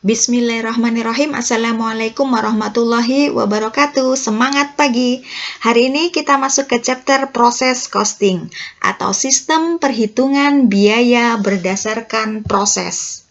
Bismillahirrahmanirrahim. Assalamualaikum warahmatullahi wabarakatuh. Semangat pagi. Hari ini kita masuk ke chapter proses costing atau sistem perhitungan biaya berdasarkan proses.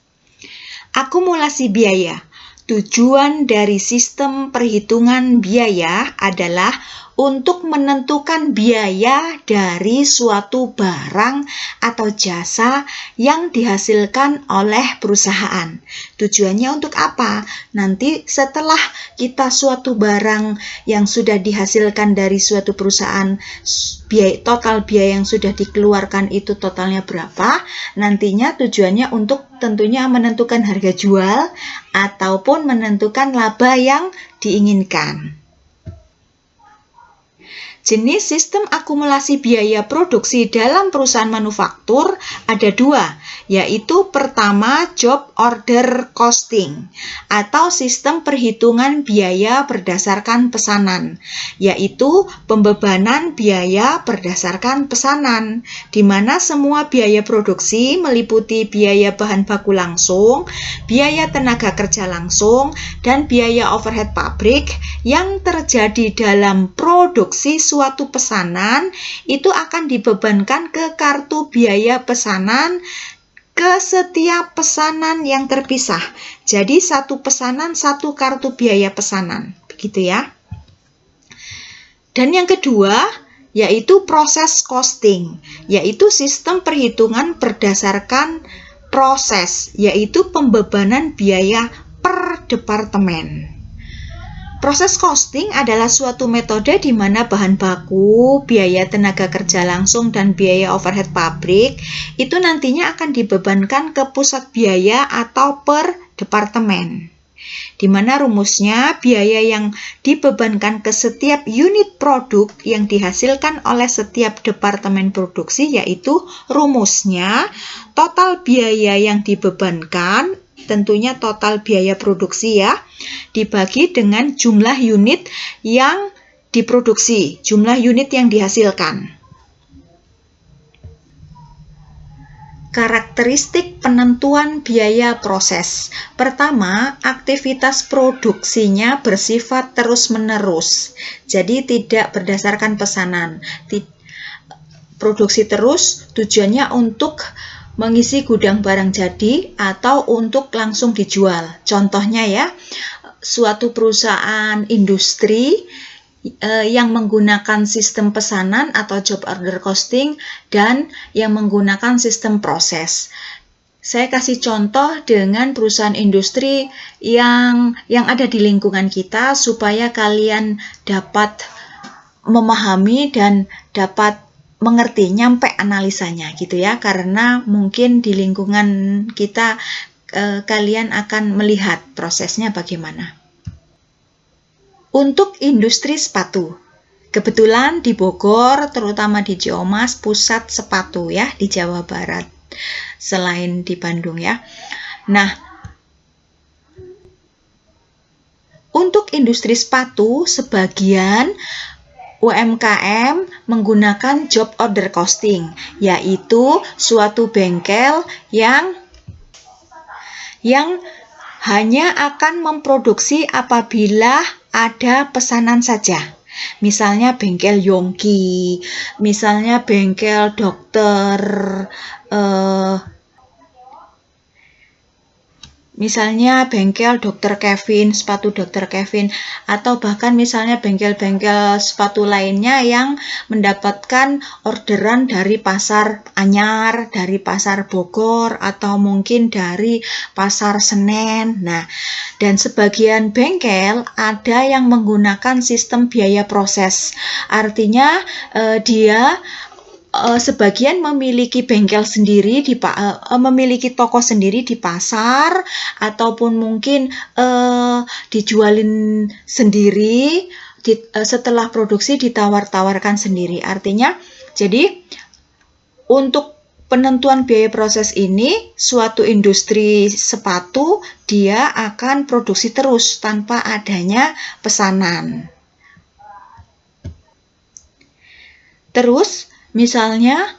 Akumulasi biaya. Tujuan dari sistem perhitungan biaya adalah untuk menentukan biaya dari suatu barang atau jasa yang dihasilkan oleh perusahaan. Tujuannya untuk apa? Nanti setelah kita suatu barang yang sudah dihasilkan dari suatu perusahaan, total biaya yang sudah dikeluarkan itu totalnya berapa, nantinya tujuannya untuk tentunya menentukan harga jual ataupun menentukan laba yang diinginkan. Jenis sistem akumulasi biaya produksi dalam perusahaan manufaktur ada dua, yaitu pertama job order costing atau sistem perhitungan biaya berdasarkan pesanan, yaitu pembebanan biaya berdasarkan pesanan, di mana semua biaya produksi meliputi biaya bahan baku langsung, biaya tenaga kerja langsung, dan biaya overhead pabrik yang terjadi dalam produksi suatu pesanan itu akan dibebankan ke kartu biaya pesanan ke setiap pesanan yang terpisah. Jadi satu pesanan satu kartu biaya pesanan, begitu ya. Dan yang kedua yaitu proses costing, yaitu sistem perhitungan berdasarkan proses, yaitu pembebanan biaya per departemen. Proses costing adalah suatu metode di mana bahan baku, biaya tenaga kerja langsung, dan biaya overhead pabrik itu nantinya akan dibebankan ke pusat biaya atau per departemen. Di mana rumusnya biaya yang dibebankan ke setiap unit produk yang dihasilkan oleh setiap departemen produksi, yaitu rumusnya total biaya yang dibebankan, tentunya total biaya produksi ya, dibagi dengan jumlah unit yang diproduksi, jumlah unit yang dihasilkan. Karakteristik penentuan biaya proses. Pertama, aktivitas produksinya bersifat terus-menerus, jadi tidak berdasarkan pesanan. Produksi terus tujuannya untuk mengisi gudang barang jadi atau untuk langsung dijual. Contohnya ya, suatu perusahaan industri yang menggunakan sistem pesanan atau job order costing dan yang menggunakan sistem proses. Saya kasih contoh dengan perusahaan industri yang ada di lingkungan kita supaya kalian dapat memahami dan dapat mengerti, nyampe analisanya gitu ya, karena mungkin di lingkungan kita kalian akan melihat prosesnya bagaimana. Untuk industri sepatu, kebetulan di Bogor, terutama di Ciamas, pusat sepatu ya, di Jawa Barat, selain di Bandung ya. Nah, untuk industri sepatu, sebagian UMKM menggunakan job order costing, yaitu suatu bengkel yang hanya akan memproduksi apabila ada pesanan saja. Misalnya bengkel Yongki, misalnya bengkel dokter, misalnya bengkel Dr. Kevin, sepatu Dr. Kevin, atau bahkan misalnya bengkel-bengkel sepatu lainnya yang mendapatkan orderan dari pasar Anyar, dari pasar Bogor, atau mungkin dari pasar Senen. Nah, dan sebagian bengkel ada yang menggunakan sistem biaya proses. Artinya dia sebagian memiliki bengkel sendiri, memiliki toko sendiri di pasar, ataupun mungkin dijualin sendiri, setelah produksi ditawar-tawarkan sendiri. Artinya, jadi untuk penentuan biaya proses ini, suatu industri sepatu dia akan produksi terus tanpa adanya pesanan. Terus misalnya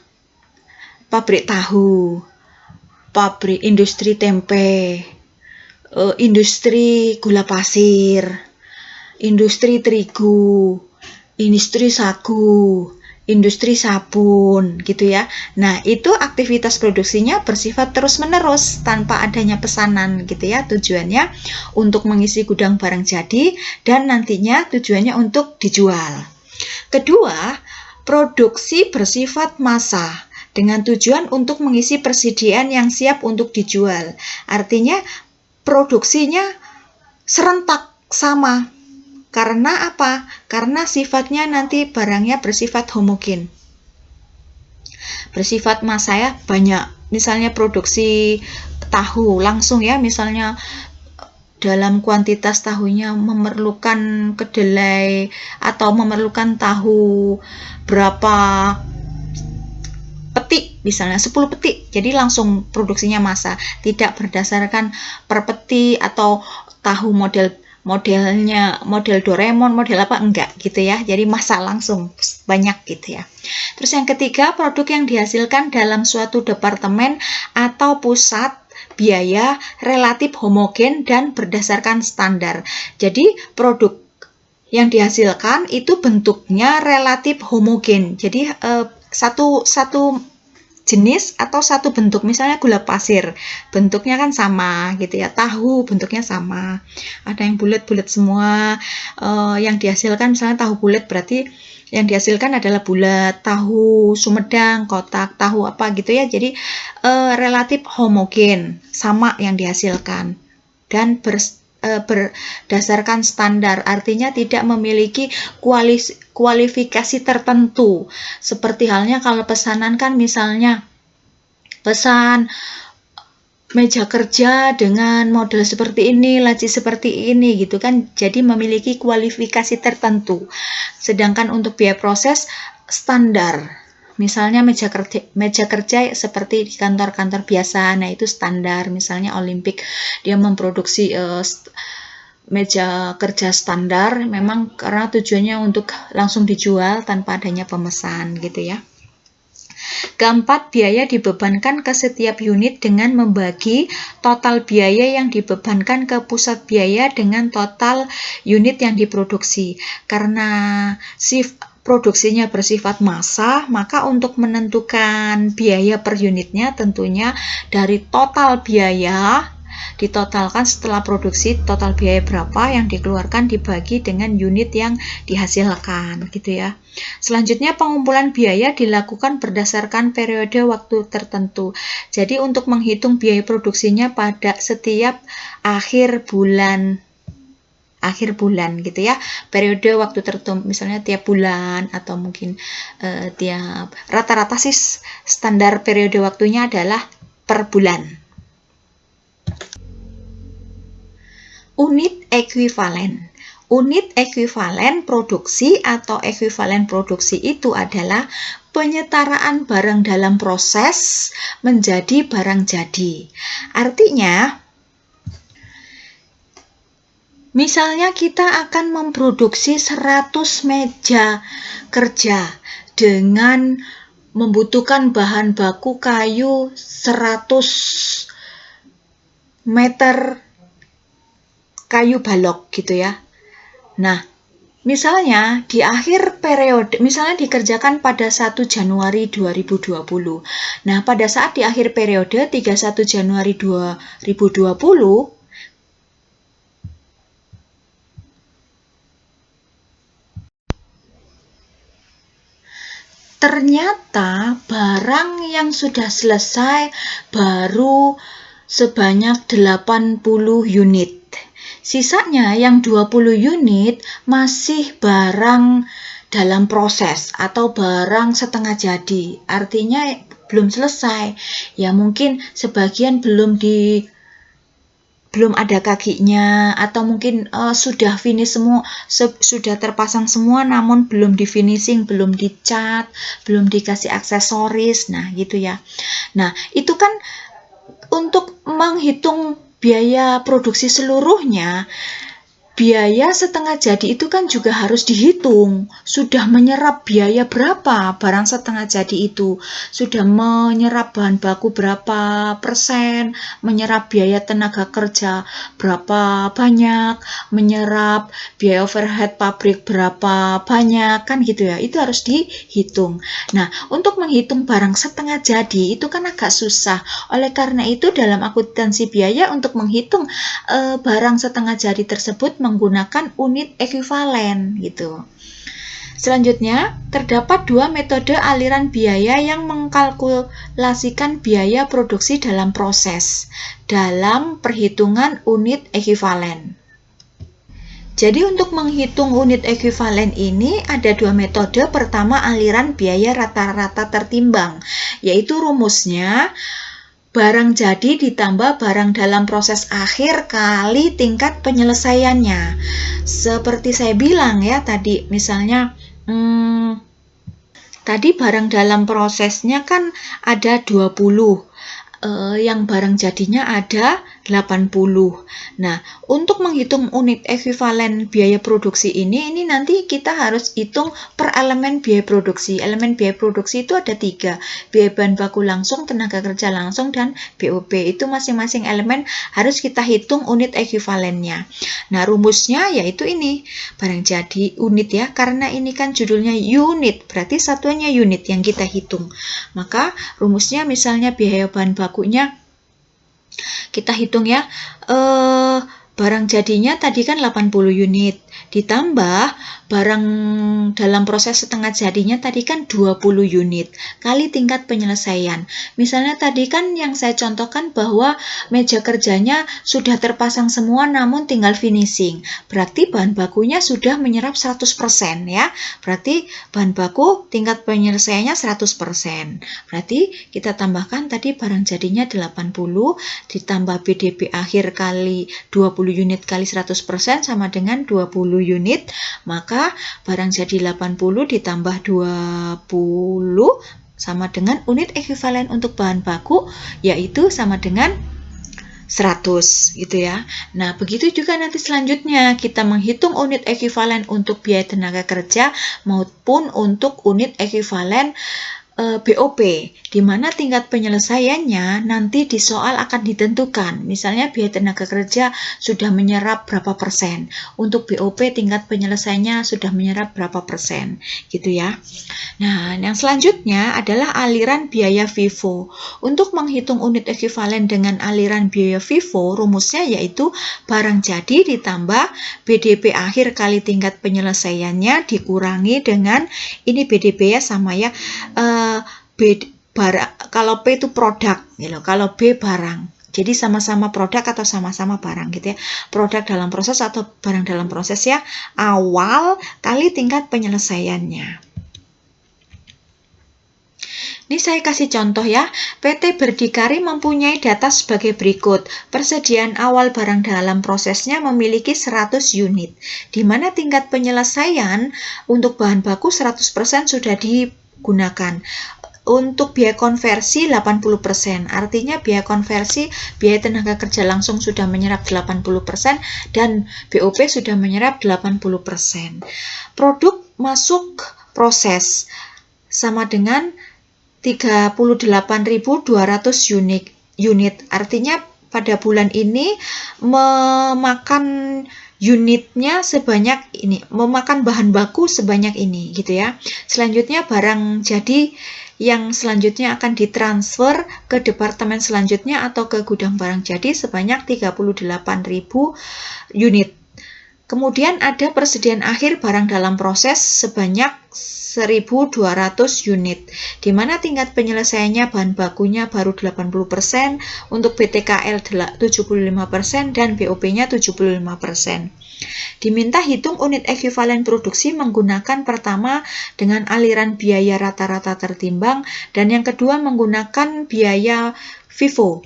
pabrik tahu, pabrik industri tempe, industri gula pasir, industri terigu, industri sagu, industri sabun gitu ya. Nah, itu aktivitas produksinya bersifat terus-menerus tanpa adanya pesanan gitu ya. Tujuannya untuk mengisi gudang barang jadi dan nantinya tujuannya untuk dijual. Kedua, produksi bersifat massa dengan tujuan untuk mengisi persediaan yang siap untuk dijual. Artinya produksinya serentak sama. Karena apa? Karena sifatnya nanti barangnya bersifat homogen. Bersifat massa ya, banyak. Misalnya produksi tahu langsung ya, misalnya dalam kuantitas tahunya memerlukan kedelai atau memerlukan tahu berapa peti, misalnya 10 peti, jadi langsung produksinya massa, tidak berdasarkan per peti atau tahu modelnya model Doraemon, model apa, enggak gitu ya, jadi massa langsung banyak gitu ya. Terus yang ketiga, produk yang dihasilkan dalam suatu departemen atau pusat biaya relatif homogen dan berdasarkan standar. Jadi produk yang dihasilkan itu bentuknya relatif homogen. Jadi satu jenis atau satu bentuk, misalnya gula pasir bentuknya kan sama gitu ya, tahu bentuknya sama, ada yang bulat-bulat semua. Yang dihasilkan misalnya tahu bulat berarti yang dihasilkan adalah bulat, tahu Sumedang kotak, tahu apa gitu ya, jadi relatif homogen, sama yang dihasilkan dan berdasarkan standar, artinya tidak memiliki kualifikasi tertentu. Seperti halnya kalau pesanan kan misalnya pesan meja kerja dengan model seperti ini, laci seperti ini gitu kan, jadi memiliki kualifikasi tertentu. Sedangkan untuk biaya proses standar. Misalnya meja kerja seperti di kantor-kantor biasa, nah itu standar. Misalnya Olimpik dia memproduksi meja kerja standar, memang karena tujuannya untuk langsung dijual tanpa adanya pemesan gitu ya. Keempat, biaya dibebankan ke setiap unit dengan membagi total biaya yang dibebankan ke pusat biaya dengan total unit yang diproduksi. Karena produksinya bersifat massa, maka untuk menentukan biaya per unitnya tentunya dari total biaya ditotalkan setelah produksi, total biaya berapa yang dikeluarkan dibagi dengan unit yang dihasilkan gitu ya. Selanjutnya pengumpulan biaya dilakukan berdasarkan periode waktu tertentu. Jadi untuk menghitung biaya produksinya pada setiap akhir bulan gitu ya, periode waktu tertentu, misalnya tiap bulan atau mungkin tiap, rata-rata sih standar periode waktunya adalah per bulan. Unit ekuivalen. Unit ekuivalen produksi atau ekuivalen produksi itu adalah penyetaraan barang dalam proses menjadi barang jadi. Artinya, misalnya kita akan memproduksi 100 meja kerja dengan membutuhkan bahan baku kayu 100 meter kayu balok gitu ya. Nah, misalnya di akhir periode, misalnya dikerjakan pada 1 Januari 2020. Nah, pada saat di akhir periode 31 Januari 2020, ternyata barang yang sudah selesai baru sebanyak 80 unit. Sisanya yang 20 unit masih barang dalam proses atau barang setengah jadi. Artinya belum selesai. Ya mungkin sebagian belum ada kakinya, atau mungkin sudah finish semua, sudah terpasang semua namun belum di finishing, belum dicat, belum dikasih aksesoris. Nah, gitu ya. Nah, itu kan untuk menghitung biaya produksi seluruhnya, biaya setengah jadi itu kan juga harus dihitung. Sudah menyerap biaya berapa barang setengah jadi itu? Sudah menyerap bahan baku berapa persen? Menyerap biaya tenaga kerja berapa banyak? Menyerap biaya overhead pabrik berapa banyak? Kan gitu ya. Itu harus dihitung. Nah, untuk menghitung barang setengah jadi itu kan agak susah. Oleh karena itu dalam akuntansi biaya untuk menghitung barang setengah jadi tersebut menggunakan unit ekuivalen gitu. Selanjutnya, terdapat dua metode aliran biaya yang mengkalkulasikan biaya produksi dalam proses dalam perhitungan unit ekuivalen. Jadi untuk menghitung unit ekuivalen ini ada dua metode. Pertama, aliran biaya rata-rata tertimbang, yaitu rumusnya barang jadi ditambah barang dalam proses akhir kali tingkat penyelesaiannya. Seperti saya bilang ya tadi, misalnya tadi barang dalam prosesnya kan ada 20, yang barang jadinya ada 80. Nah, untuk menghitung unit ekuivalen biaya produksi ini nanti kita harus hitung per elemen biaya produksi. Elemen biaya produksi itu ada 3, biaya bahan baku langsung, tenaga kerja langsung, dan BOP. Itu masing-masing elemen harus kita hitung unit ekuivalennya. Nah, rumusnya yaitu ini, barang jadi unit ya, karena ini kan judulnya unit, berarti satuannya unit yang kita hitung. Maka rumusnya misalnya biaya bahan bakunya kita hitung ya, barang jadinya tadi kan 80 unit, ditambah barang dalam proses setengah jadinya tadi kan 20 unit, kali tingkat penyelesaian. Misalnya tadi kan yang saya contohkan bahwa meja kerjanya sudah terpasang semua namun tinggal finishing. Berarti bahan bakunya sudah menyerap 100% ya. Berarti bahan baku tingkat penyelesaiannya 100%. Berarti kita tambahkan tadi barang jadinya 80 ditambah BDP akhir kali 20 unit kali 100% sama dengan 20 unit, maka barang jadi 80 ditambah 20 sama dengan unit ekuivalen untuk bahan baku, yaitu sama dengan 100 gitu ya. Nah, begitu juga nanti selanjutnya kita menghitung unit ekuivalen untuk biaya tenaga kerja maupun untuk unit ekuivalen BOP, di mana tingkat penyelesaiannya nanti di soal akan ditentukan. Misalnya biaya tenaga kerja sudah menyerap berapa persen, untuk BOP tingkat penyelesaiannya sudah menyerap berapa persen, gitu ya. Nah, yang selanjutnya adalah aliran biaya FIFO. Untuk menghitung unit ekuivalen dengan aliran biaya FIFO, rumusnya yaitu barang jadi ditambah BDP akhir kali tingkat penyelesaiannya dikurangi dengan ini BDP ya sama ya. Kalau P itu produk, gitu. Kalau B barang. Jadi sama-sama produk atau sama-sama barang gitu ya. Produk dalam proses atau barang dalam proses ya. Awal kali tingkat penyelesaiannya. Ini saya kasih contoh ya. PT Berdikari mempunyai data sebagai berikut. Persediaan awal barang dalam prosesnya memiliki 100 unit, di mana tingkat penyelesaian untuk bahan baku 100% sudah digunakan. Untuk biaya konversi 80%, artinya biaya konversi, biaya tenaga kerja langsung sudah menyerap 80% dan BOP sudah menyerap 80%. Produk masuk proses sama dengan 38.200 unit. Artinya pada bulan ini memakan unitnya sebanyak ini, memakan bahan baku sebanyak ini gitu ya. Selanjutnya barang jadi yang selanjutnya akan ditransfer ke departemen selanjutnya atau ke gudang barang jadi sebanyak 38.000 unit. Kemudian ada persediaan akhir barang dalam proses sebanyak 1.200 unit, di mana tingkat penyelesaiannya bahan bakunya baru 80%, untuk BTKL 75% dan BOP-nya 75%. Diminta hitung unit ekuivalen produksi menggunakan pertama dengan aliran biaya rata-rata tertimbang dan yang kedua menggunakan biaya FIFO.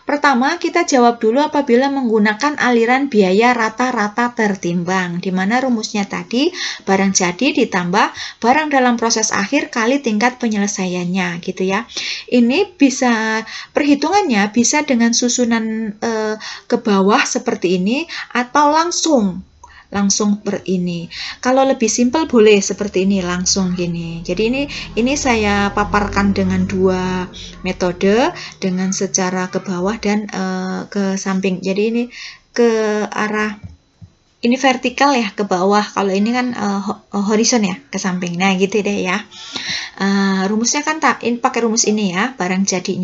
Pertama, kita jawab dulu apabila menggunakan aliran biaya rata-rata tertimbang, di mana rumusnya tadi barang jadi ditambah barang dalam proses akhir kali tingkat penyelesaiannya, gitu ya. Ini bisa, perhitungannya bisa dengan susunan ke bawah seperti ini atau langsung ini. Kalau lebih simpel boleh seperti ini, langsung gini. Jadi ini saya paparkan dengan dua metode, dengan secara ke bawah dan ke samping. Jadi ini ke arah ini vertikal ya, ke bawah. Kalau ini kan horizon ya, ke samping. Nah gitu deh ya. Rumusnya kan ini pakai rumus ini ya, barang jadi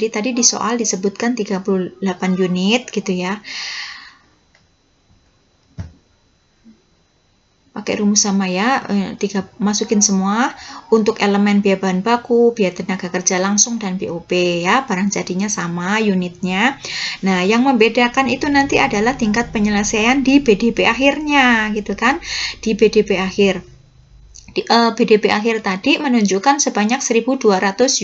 tadi di soal disebutkan 38 unit gitu ya. Pakai rumus sama ya, masukin semua untuk elemen biaya bahan baku, biaya tenaga kerja langsung, dan BOP ya, barang jadinya sama unitnya. Nah, yang membedakan itu nanti adalah tingkat penyelesaian di BDP akhirnya gitu kan, di BDP akhir. BDP akhir tadi menunjukkan sebanyak 1.200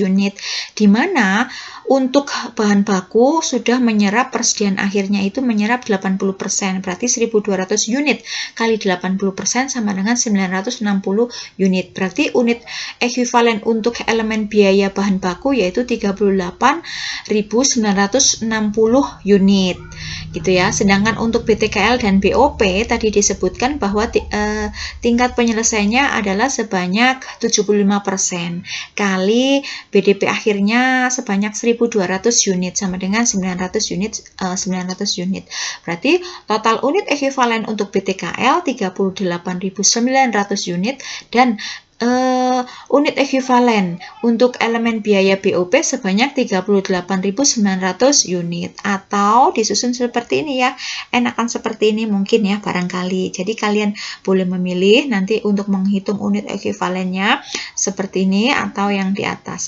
unit, di mana untuk bahan baku sudah menyerap persediaan akhirnya itu menyerap 80%, berarti 1.200 unit kali 80% sama dengan 960 unit, berarti unit ekuivalen untuk elemen biaya bahan baku yaitu 38.960 unit gitu ya. Sedangkan untuk BTKL dan BOP tadi disebutkan bahwa tingkat penyelesaiannya adalah sebanyak 75% kali BDP akhirnya sebanyak 1.200 unit sama dengan 900 unit. Berarti total unit ekuivalen untuk BTKL 38.900 unit dan unit ekuivalen untuk elemen biaya BOP sebanyak 38.900 unit, atau disusun seperti ini ya, enakan seperti ini mungkin ya barangkali. Jadi kalian boleh memilih nanti untuk menghitung unit ekuivalennya seperti ini atau yang di atas.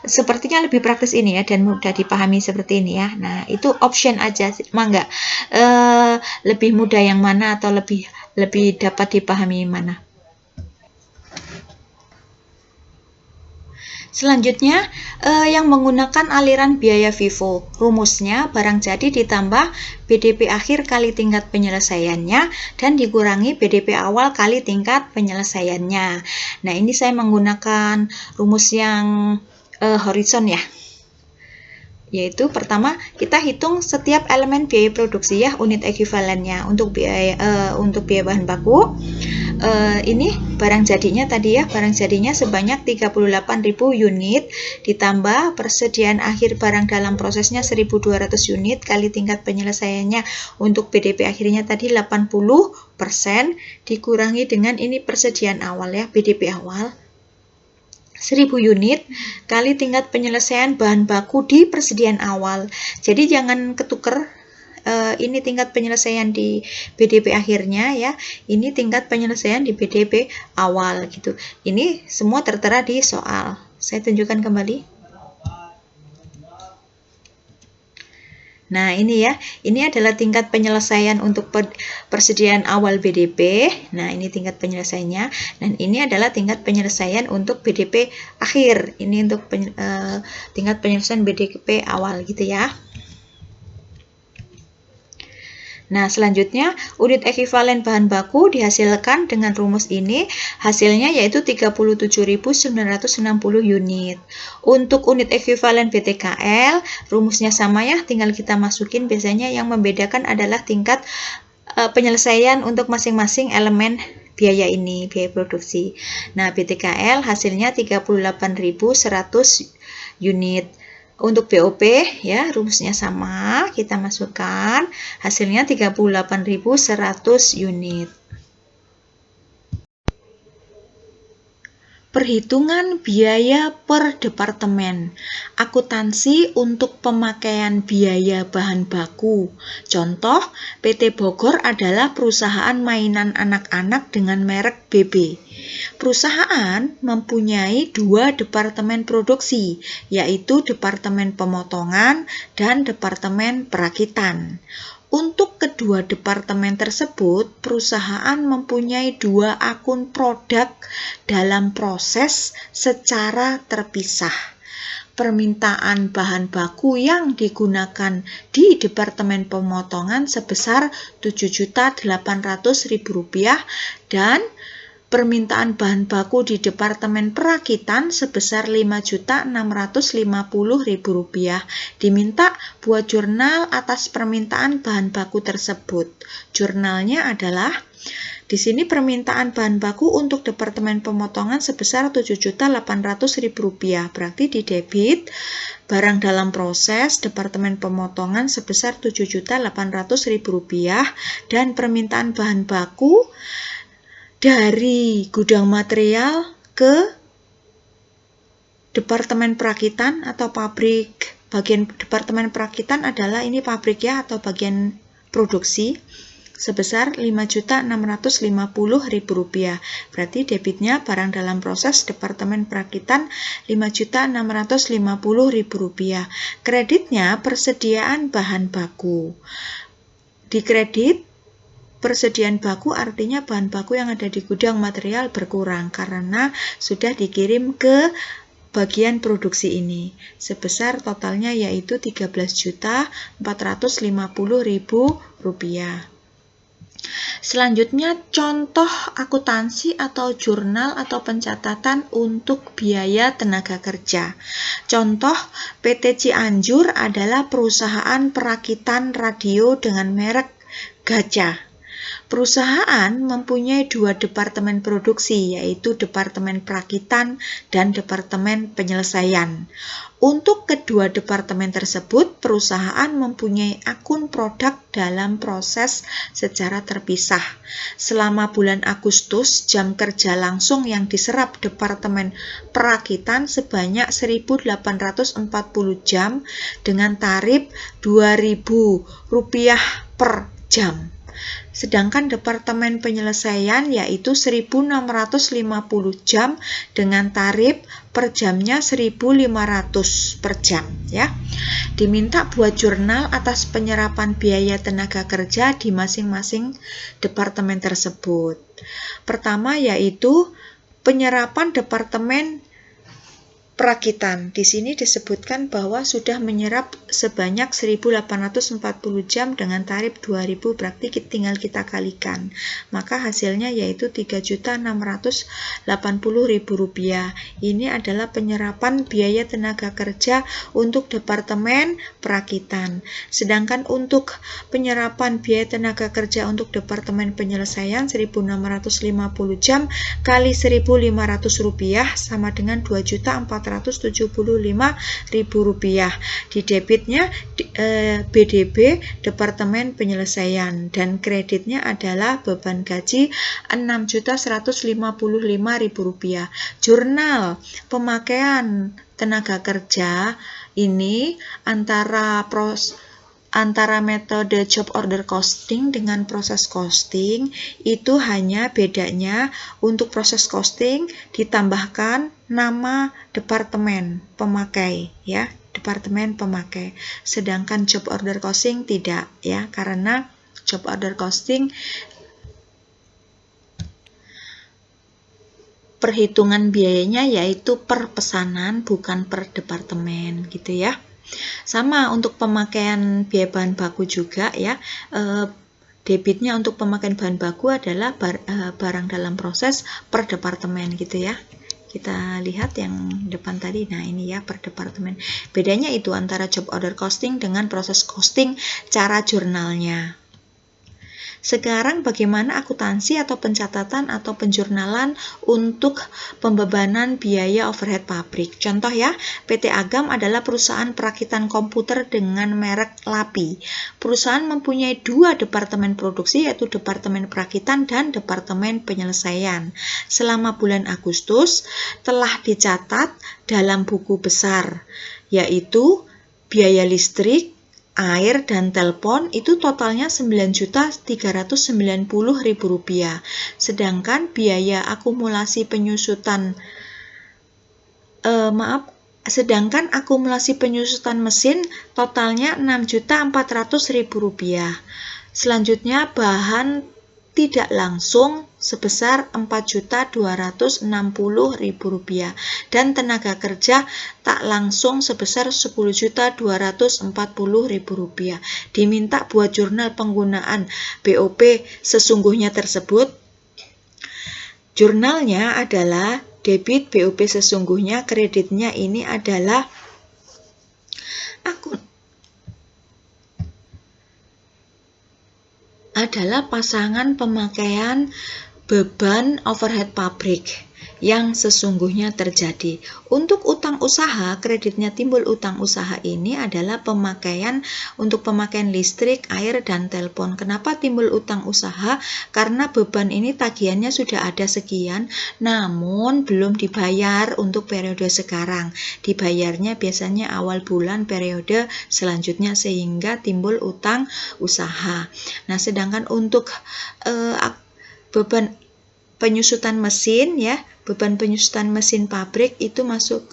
Sepertinya lebih praktis ini ya dan mudah dipahami seperti ini ya. Nah itu option aja, mangga lebih mudah yang mana atau lebih dapat dipahami mana. Selanjutnya, yang menggunakan aliran biaya FIFO. Rumusnya, barang jadi ditambah BDP akhir kali tingkat penyelesaiannya dan dikurangi BDP awal kali tingkat penyelesaiannya. Nah, ini saya menggunakan rumus yang horizon ya. Yaitu pertama, kita hitung setiap elemen biaya produksi ya, unit ekuivalennya untuk biaya bahan baku. Ini barang jadinya tadi ya, barang jadinya sebanyak 38.000 unit ditambah persediaan akhir barang dalam prosesnya 1.200 unit kali tingkat penyelesaiannya untuk BDP akhirnya tadi 80% dikurangi dengan ini persediaan awal ya, BDP awal 1.000 unit kali tingkat penyelesaian bahan baku di persediaan awal. Jadi jangan ketuker. Ini tingkat penyelesaian di BDP akhirnya ya, ini tingkat penyelesaian di BDP awal gitu. Ini semua tertera di soal. Saya tunjukkan kembali. Nah ini ya, ini adalah tingkat penyelesaian untuk persediaan awal BDP. Nah ini tingkat penyelesaiannya, dan ini adalah tingkat penyelesaian untuk BDP akhir. Ini untuk tingkat penyelesaian BDP awal gitu ya. Nah, selanjutnya unit ekuivalen bahan baku dihasilkan dengan rumus ini, hasilnya yaitu 37.960 unit. Untuk unit ekuivalen BTKL, rumusnya sama ya, tinggal kita masukin, biasanya yang membedakan adalah tingkat penyelesaian untuk masing-masing elemen biaya ini, biaya produksi. Nah, BTKL hasilnya 38.100 unit. Untuk BOP ya rumusnya sama, kita masukkan hasilnya 38.100 unit. Perhitungan biaya per departemen. Akuntansi untuk pemakaian biaya bahan baku. Contoh, PT Bogor adalah perusahaan mainan anak-anak dengan merek BB. Perusahaan mempunyai 2 departemen produksi, yaitu Departemen Pemotongan dan Departemen Perakitan. Untuk kedua departemen tersebut, perusahaan mempunyai 2 akun produk dalam proses secara terpisah. Permintaan bahan baku yang digunakan di Departemen Pemotongan sebesar Rp7.800.000 dan permintaan bahan baku di Departemen Perakitan sebesar Rp5.650.000. Diminta buat jurnal atas permintaan bahan baku tersebut. Jurnalnya adalah di sini permintaan bahan baku untuk Departemen Pemotongan sebesar Rp7.800.000. Berarti di debit barang dalam proses Departemen Pemotongan sebesar Rp7.800.000 dan permintaan bahan baku dari gudang material ke Departemen Perakitan atau pabrik. Bagian Departemen Perakitan adalah ini pabrik ya atau bagian produksi sebesar Rp5.650.000. Berarti debitnya barang dalam proses Departemen Perakitan Rp5.650.000. Kreditnya persediaan bahan baku. Di kredit persediaan baku artinya bahan baku yang ada di gudang material berkurang karena sudah dikirim ke bagian produksi ini. Sebesar totalnya yaitu Rp13.450.000. Selanjutnya contoh akuntansi atau jurnal atau pencatatan untuk biaya tenaga kerja. Contoh PT Cianjur adalah perusahaan perakitan radio dengan merek Gajah. Perusahaan mempunyai dua departemen produksi, yaitu Departemen Perakitan dan Departemen Penyelesaian. Untuk kedua departemen tersebut, perusahaan mempunyai akun produk dalam proses secara terpisah. Selama bulan Agustus, jam kerja langsung yang diserap Departemen Perakitan sebanyak 1.840 jam dengan tarif Rp2.000 per jam. Sedangkan Departemen Penyelesaian yaitu 1.650 jam dengan tarif per jamnya 1.500 per jam ya. Diminta buat jurnal atas penyerapan biaya tenaga kerja di masing-masing departemen tersebut. Pertama yaitu penyerapan Departemen Perakitan. Di sini disebutkan bahwa sudah menyerap sebanyak 1.840 jam dengan tarif 2.000, berarti tinggal kita kalikan. Maka hasilnya yaitu Rp3.680.000. Ini adalah penyerapan biaya tenaga kerja untuk Departemen Perakitan. Sedangkan untuk penyerapan biaya tenaga kerja untuk Departemen Penyelesaian 1.650 jam kali Rp1.500 sama dengan Rp2.475.000. Di debitnya BDB Departemen Penyelesaian dan kreditnya adalah beban gaji Rp6.155.000. Jurnal pemakaian tenaga kerja ini antara metode job order costing dengan proses costing itu hanya bedanya untuk proses costing ditambahkan nama departemen pemakai ya, departemen pemakai. Sedangkan job order costing tidak ya, karena job order costing perhitungan biayanya yaitu per pesanan bukan per departemen gitu ya. Sama untuk pemakaian biaya bahan baku juga ya, debitnya untuk pemakaian bahan baku adalah barang dalam proses per departemen gitu ya. Kita lihat yang depan tadi, nah ini ya per departemen. Bedanya itu antara job order costing dengan proses costing cara jurnalnya. Sekarang bagaimana akuntansi atau pencatatan atau penjurnalan untuk pembebanan biaya overhead pabrik. Contoh ya, PT Agam adalah perusahaan perakitan komputer dengan merek Lapi. Perusahaan mempunyai dua departemen produksi yaitu Departemen Perakitan dan Departemen Penyelesaian. Selama bulan Agustus telah dicatat dalam buku besar yaitu biaya listrik, air dan telepon itu totalnya Rp9.390.000. Sedangkan biaya akumulasi penyusutan mesin totalnya Rp6.400.000. Selanjutnya bahan tidak langsung sebesar Rp4.260.000 dan tenaga kerja tak langsung sebesar Rp10.240.000. Diminta buat jurnal penggunaan BOP sesungguhnya tersebut. Jurnalnya adalah debit BOP sesungguhnya, kreditnya ini adalah pasangan pemakaian beban overhead pabrik yang sesungguhnya terjadi. Untuk utang usaha, kreditnya timbul utang usaha ini adalah untuk pemakaian listrik, air, dan telepon. Kenapa timbul utang usaha? Karena beban ini tagihannya sudah ada sekian, namun belum dibayar untuk periode sekarang. Dibayarnya biasanya awal bulan periode selanjutnya, sehingga timbul utang usaha. Nah, sedangkan untuk beban penyusutan mesin, ya, beban penyusutan mesin pabrik itu masuk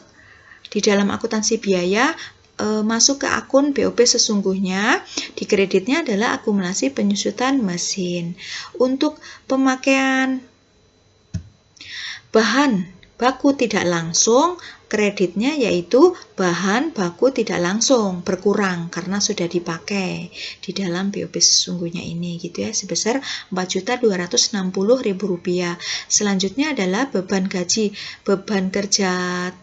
di dalam akuntansi biaya, masuk ke akun BOP sesungguhnya. Di kreditnya adalah akumulasi penyusutan mesin. Untuk pemakaian bahan baku tidak langsung, kreditnya yaitu bahan baku tidak langsung berkurang karena sudah dipakai di dalam BOP sesungguhnya ini, gitu ya, sebesar Rp4.260.000. Selanjutnya adalah beban gaji, beban kerja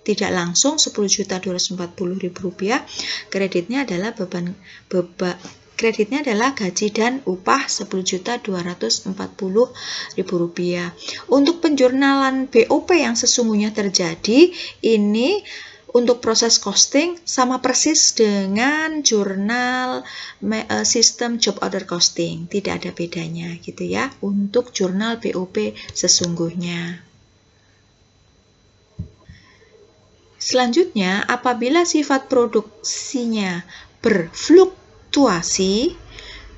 tidak langsung Rp10.240.000. Kreditnya adalah kreditnya adalah gaji dan upah Rp10.240.000. Untuk penjurnalan BOP yang sesungguhnya terjadi, ini untuk proses costing sama persis dengan jurnal sistem job order costing, tidak ada bedanya, gitu ya, untuk jurnal BOP sesungguhnya. Selanjutnya, apabila sifat produksinya berfluktuasi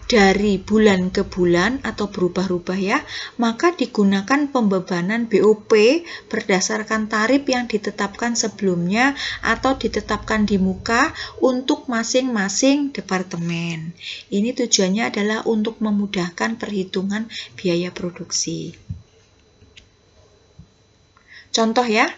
dari bulan ke bulan atau berubah-ubah, ya, maka digunakan pembebanan BOP berdasarkan tarif yang ditetapkan sebelumnya atau ditetapkan di muka untuk masing-masing departemen. Ini tujuannya adalah untuk memudahkan perhitungan biaya produksi. Contoh, ya,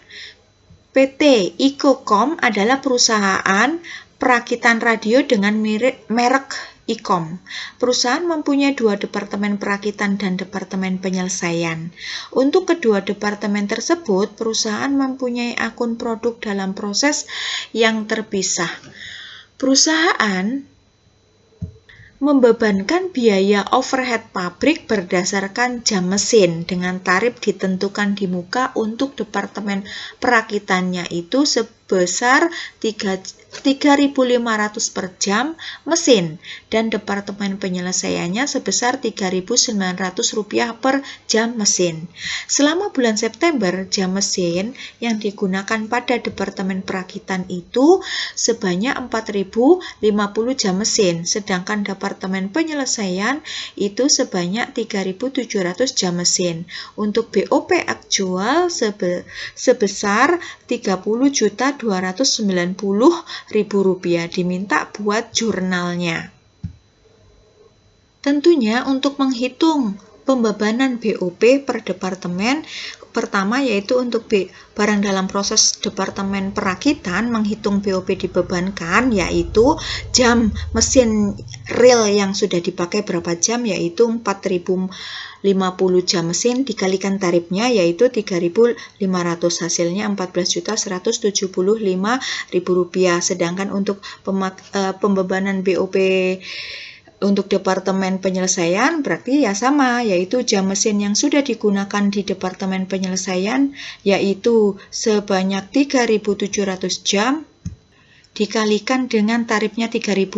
PT Icocom adalah perusahaan perakitan radio dengan merek Icom. Perusahaan mempunyai 2 departemen perakitan dan departemen penyelesaian. Untuk kedua departemen tersebut, perusahaan mempunyai akun produk dalam proses yang terpisah. Perusahaan membebankan biaya overhead pabrik berdasarkan jam mesin dengan tarif ditentukan di muka. Untuk departemen perakitannya itu sebesar 3.500 per jam mesin dan departemen penyelesaiannya sebesar Rp3.900 per jam mesin. Selama bulan September, jam mesin yang digunakan pada departemen perakitan itu sebanyak 4.050 jam mesin, sedangkan departemen penyelesaian itu sebanyak 3.700 jam mesin. Untuk BOP aktual sebesar Rp30.290.000 diminta buat jurnalnya. Tentunya untuk menghitung pembebanan BOP per departemen, pertama yaitu untuk barang dalam proses departemen perakitan, menghitung BOP dibebankan yaitu jam mesin real yang sudah dipakai berapa jam, yaitu 4.050 jam mesin dikalikan tarifnya yaitu 3.500, hasilnya Rp14.175.000. Sedangkan untuk pembebanan BOP untuk departemen penyelesaian berarti ya sama, yaitu jam mesin yang sudah digunakan di departemen penyelesaian yaitu sebanyak 3.700 jam dikalikan dengan tarifnya 3.500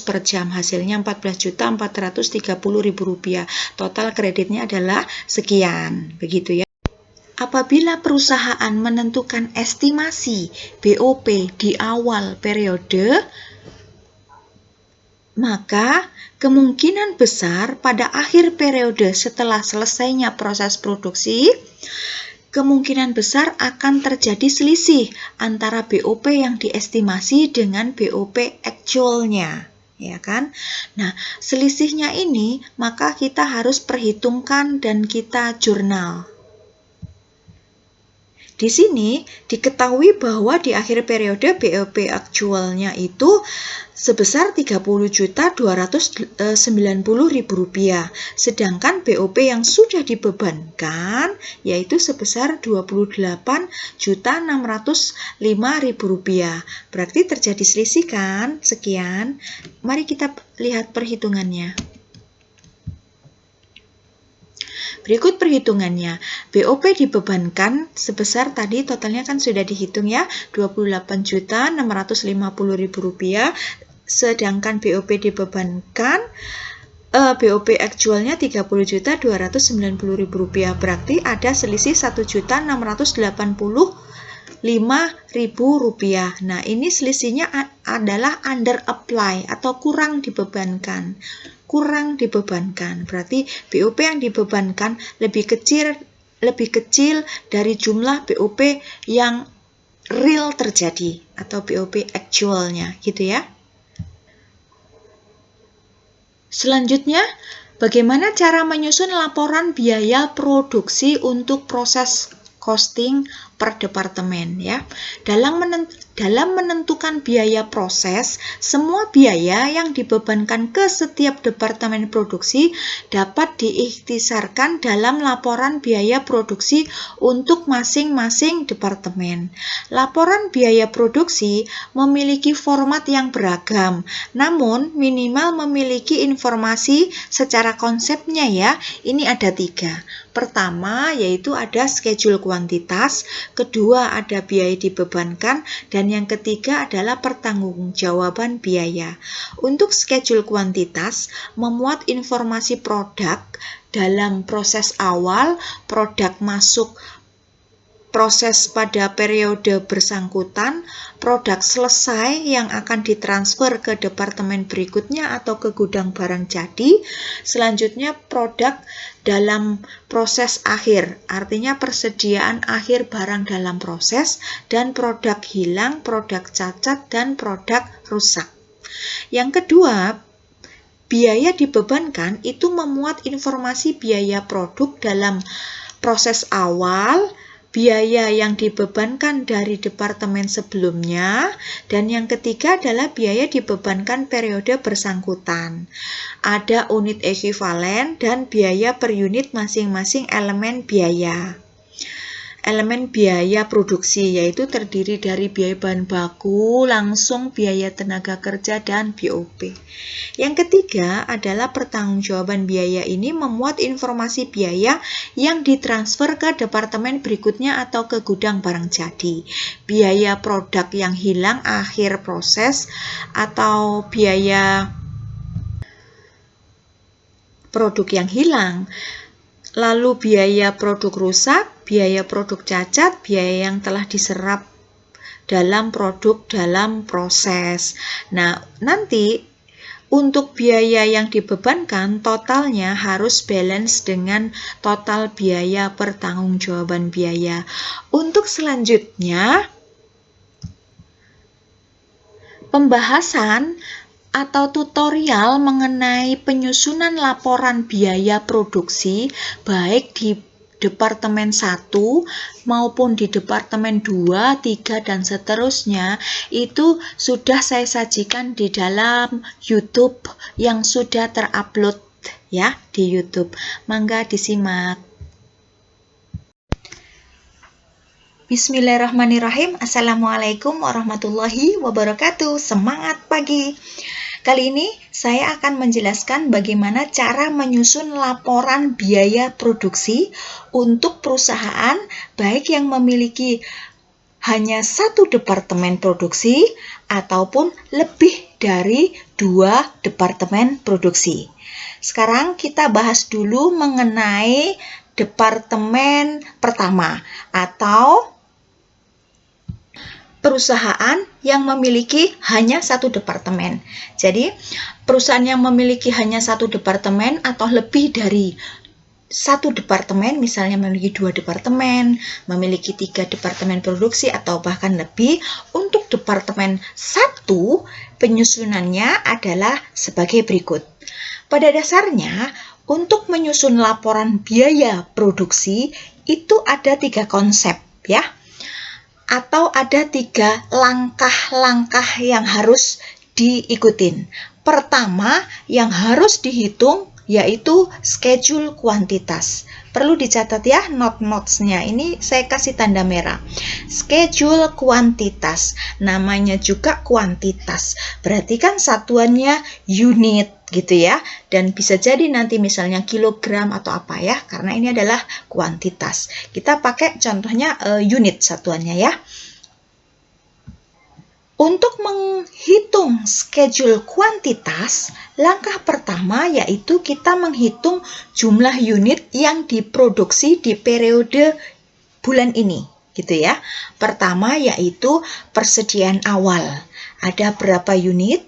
per jam, hasilnya Rp14.430.000. Total kreditnya adalah sekian, begitu ya. Apabila perusahaan menentukan estimasi BOP di awal periode, maka kemungkinan besar pada akhir periode setelah selesainya proses produksi, kemungkinan besar akan terjadi selisih antara BOP yang diestimasi dengan BOP actualnya, ya kan? Nah, selisihnya ini maka kita harus perhitungkan dan kita jurnal. Di sini diketahui bahwa di akhir periode BOP aktualnya itu sebesar Rp30.290.000, sedangkan BOP yang sudah dibebankan yaitu sebesar Rp28.605.000. Berarti terjadi selisih kan? Sekian. Mari kita lihat perhitungannya. Berikut perhitungannya. BOP dibebankan sebesar tadi totalnya kan sudah dihitung ya, Rp28.650.000, sedangkan BOP dibebankan BOP aktualnya Rp30.290.000. Berarti ada selisih Rp1.685.000. Nah, ini selisihnya adalah under apply atau kurang dibebankan. Berarti BOP yang dibebankan lebih kecil dari jumlah BOP yang real terjadi atau BOP aktualnya, gitu ya. Selanjutnya, bagaimana cara menyusun laporan biaya produksi untuk proses costing per departemen ya. Dalam menentukan biaya proses, semua biaya yang dibebankan ke setiap departemen produksi dapat diikhtisarkan dalam laporan biaya produksi untuk masing-masing departemen. Laporan biaya produksi memiliki format yang beragam, namun minimal memiliki informasi secara konsepnya ya. Ini ada 3. Pertama yaitu ada schedule kuantitas, kedua ada biaya dibebankan, dan yang ketiga adalah pertanggungjawaban biaya. Untuk schedule kuantitas, memuat informasi produk dalam proses awal, produk masuk proses pada periode bersangkutan, produk selesai yang akan ditransfer ke departemen berikutnya atau ke gudang barang jadi, selanjutnya produk dalam proses akhir, artinya persediaan akhir barang dalam proses, dan produk hilang, produk cacat, dan produk rusak. Yang kedua, biaya dibebankan itu memuat informasi biaya produk dalam proses awal, biaya yang dibebankan dari departemen sebelumnya, dan yang ketiga adalah biaya dibebankan periode bersangkutan. Ada unit ekuivalen dan biaya per unit masing-masing elemen biaya. Elemen biaya produksi yaitu terdiri dari biaya bahan baku, langsung biaya tenaga kerja, dan BOP. Yang ketiga adalah pertanggungjawaban biaya. Ini memuat informasi biaya yang ditransfer ke departemen berikutnya atau ke gudang barang jadi. Biaya produk yang hilang akhir proses atau biaya produk yang hilang. Lalu biaya produk rusak, biaya produk cacat, biaya yang telah diserap dalam produk dalam proses. Nah, nanti untuk biaya yang dibebankan totalnya harus balance dengan total biaya pertanggungjawaban biaya. Untuk selanjutnya, pembahasan atau tutorial mengenai penyusunan laporan biaya produksi baik di Departemen 1 maupun di Departemen 2, 3, dan seterusnya itu sudah saya sajikan di dalam YouTube yang sudah terupload ya di YouTube. Mangga disimak. Bismillahirrahmanirrahim. Assalamualaikum warahmatullahi wabarakatuh. Semangat pagi. Kali ini saya akan menjelaskan bagaimana cara menyusun laporan biaya produksi untuk perusahaan baik yang memiliki hanya satu departemen produksi ataupun lebih dari 2 departemen produksi. Sekarang kita bahas dulu mengenai departemen pertama atau perusahaan yang memiliki hanya satu departemen. Jadi, perusahaan yang memiliki hanya satu departemen atau lebih dari satu departemen, misalnya memiliki 2 departemen, memiliki 3 departemen produksi, atau bahkan lebih, untuk departemen 1, penyusunannya adalah sebagai berikut. Pada dasarnya, untuk menyusun laporan biaya produksi, itu ada 3 konsep, ya. atau ada 3 langkah-langkah yang harus diikutin. Pertama, yang harus dihitung yaitu schedule kuantitas. Perlu dicatat ya notes-notesnya. Ini saya kasih tanda merah. Schedule kuantitas. Namanya juga kuantitas. Berarti kan satuannya unit gitu ya. Dan bisa jadi nanti misalnya kilogram atau apa ya. Karena ini adalah kuantitas. Kita pakai contohnya unit satuannya ya. Untuk menghitung schedule kuantitas, langkah pertama yaitu kita menghitung jumlah unit yang diproduksi di periode bulan ini, gitu ya. Pertama yaitu persediaan awal. Ada berapa unit?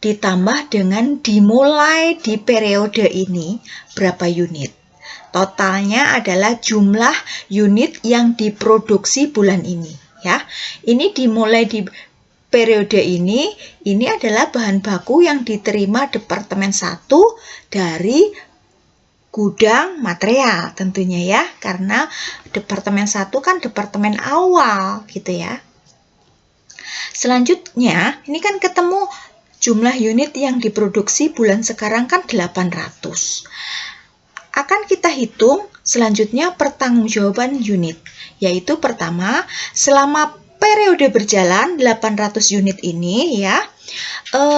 Ditambah dengan dimulai di periode ini, berapa unit? Totalnya adalah jumlah unit yang diproduksi bulan ini, ya. Ini dimulai di periode ini adalah bahan baku yang diterima Departemen 1 dari gudang material tentunya ya, karena Departemen 1 kan departemen awal gitu ya. Selanjutnya, ini kan ketemu jumlah unit yang diproduksi bulan sekarang kan 800. Akan kita hitung selanjutnya pertanggungjawaban unit, yaitu pertama, selama periode berjalan 800 unit ini ya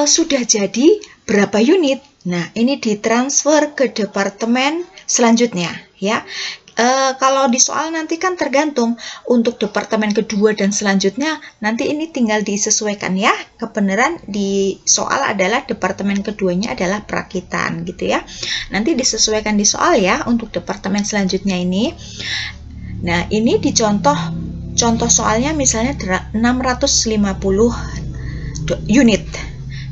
sudah jadi berapa unit. Nah, ini ditransfer ke departemen selanjutnya ya. Kalau di soal nanti kan tergantung untuk departemen kedua dan selanjutnya nanti ini tinggal disesuaikan ya. Kebenaran di soal adalah departemen keduanya adalah perakitan gitu ya. Nanti disesuaikan di soal ya untuk departemen selanjutnya ini. Nah, ini dicontoh soalnya misalnya 650 unit.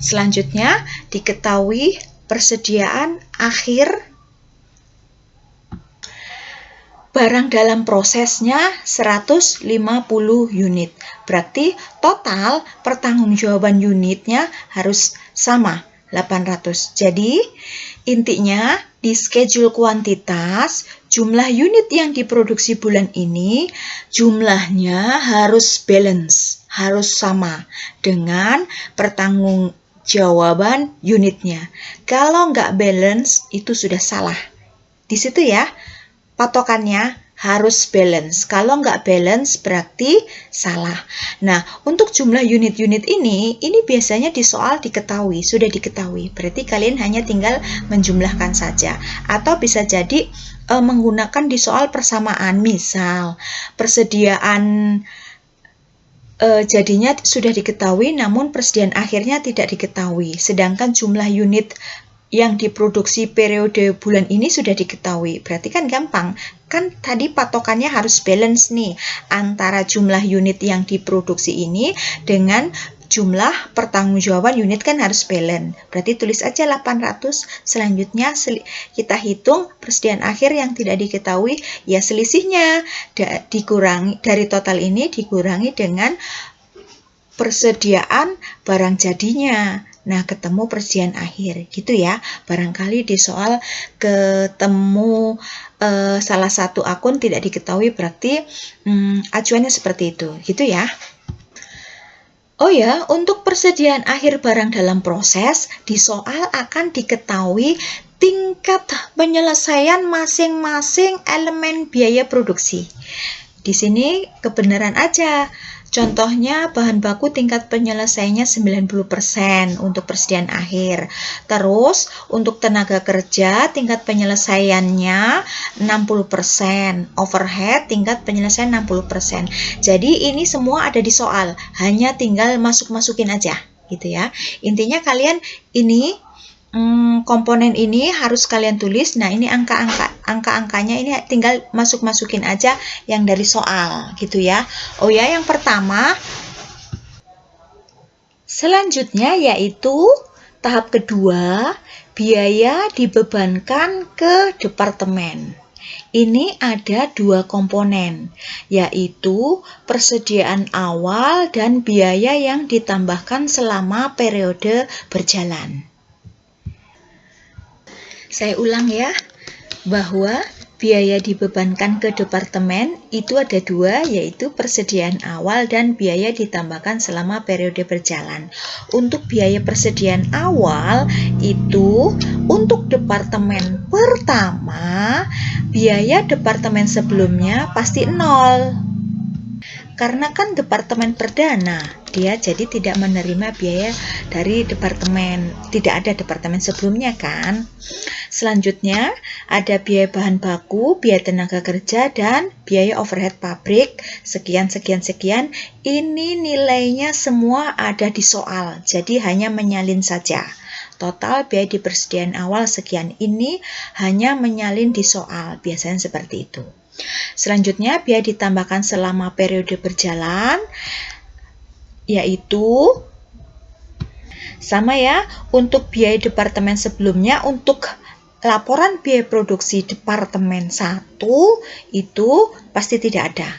Selanjutnya diketahui persediaan akhir barang dalam prosesnya 150 unit. Berarti total pertanggungjawaban unitnya harus sama 800. Jadi intinya di schedule kuantitas, jumlah unit yang diproduksi bulan ini, jumlahnya harus balance, harus sama dengan pertanggungjawaban unitnya. Kalau nggak balance, itu sudah salah. Di situ ya, patokannya harus balance. Kalau nggak balance berarti salah. Nah, untuk jumlah unit-unit ini biasanya di soal diketahui, sudah diketahui. Berarti kalian hanya tinggal menjumlahkan saja. Atau bisa jadi menggunakan di soal persamaan. Misal, persediaan jadinya sudah diketahui, namun persediaan akhirnya tidak diketahui. Sedangkan jumlah unit yang diproduksi periode bulan ini sudah diketahui. Berarti kan gampang. Kan tadi patokannya harus balance nih antara jumlah unit yang diproduksi ini dengan jumlah pertanggungjawaban unit kan harus balance. Berarti tulis aja 800. Selanjutnya kita hitung persediaan akhir yang tidak diketahui, ya selisihnya dikurangi dari total ini dikurangi dengan persediaan barang jadinya. Nah, ketemu persediaan akhir, gitu ya. Barangkali di soal ketemu salah satu akun tidak diketahui, berarti acuannya seperti itu, gitu ya. Oh ya, untuk persediaan akhir barang dalam proses, di soal akan diketahui tingkat penyelesaian masing-masing elemen biaya produksi. Di sini kebenaran aja. Contohnya bahan baku tingkat penyelesaiannya 90% untuk persediaan akhir. Terus untuk tenaga kerja tingkat penyelesaiannya 60%. Overhead tingkat penyelesaian 60%. Jadi ini semua ada di soal. Hanya tinggal masukin aja gitu ya. Intinya kalian ini komponen ini harus kalian tulis. Nah, ini angka-angkanya ini tinggal masukin aja yang dari soal gitu ya. Oh ya, yang pertama selanjutnya yaitu tahap kedua, biaya dibebankan ke departemen. Ini ada 2 komponen, yaitu persediaan awal dan biaya yang ditambahkan selama periode berjalan. Saya ulang ya, bahwa biaya dibebankan ke departemen itu ada dua, yaitu persediaan awal dan biaya ditambahkan selama periode berjalan. Untuk biaya persediaan awal itu untuk departemen pertama, biaya departemen sebelumnya pasti nol. Karena kan departemen perdana, dia jadi tidak menerima biaya dari departemen, tidak ada departemen sebelumnya kan. Selanjutnya ada biaya bahan baku, biaya tenaga kerja, dan biaya overhead pabrik, sekian. Ini nilainya semua ada di soal, jadi hanya menyalin saja. Total biaya di persediaan awal sekian, ini hanya menyalin di soal, biasanya seperti itu. Selanjutnya, biaya ditambahkan selama periode berjalan, yaitu sama ya, untuk biaya departemen sebelumnya, untuk laporan biaya produksi departemen 1 itu pasti tidak ada,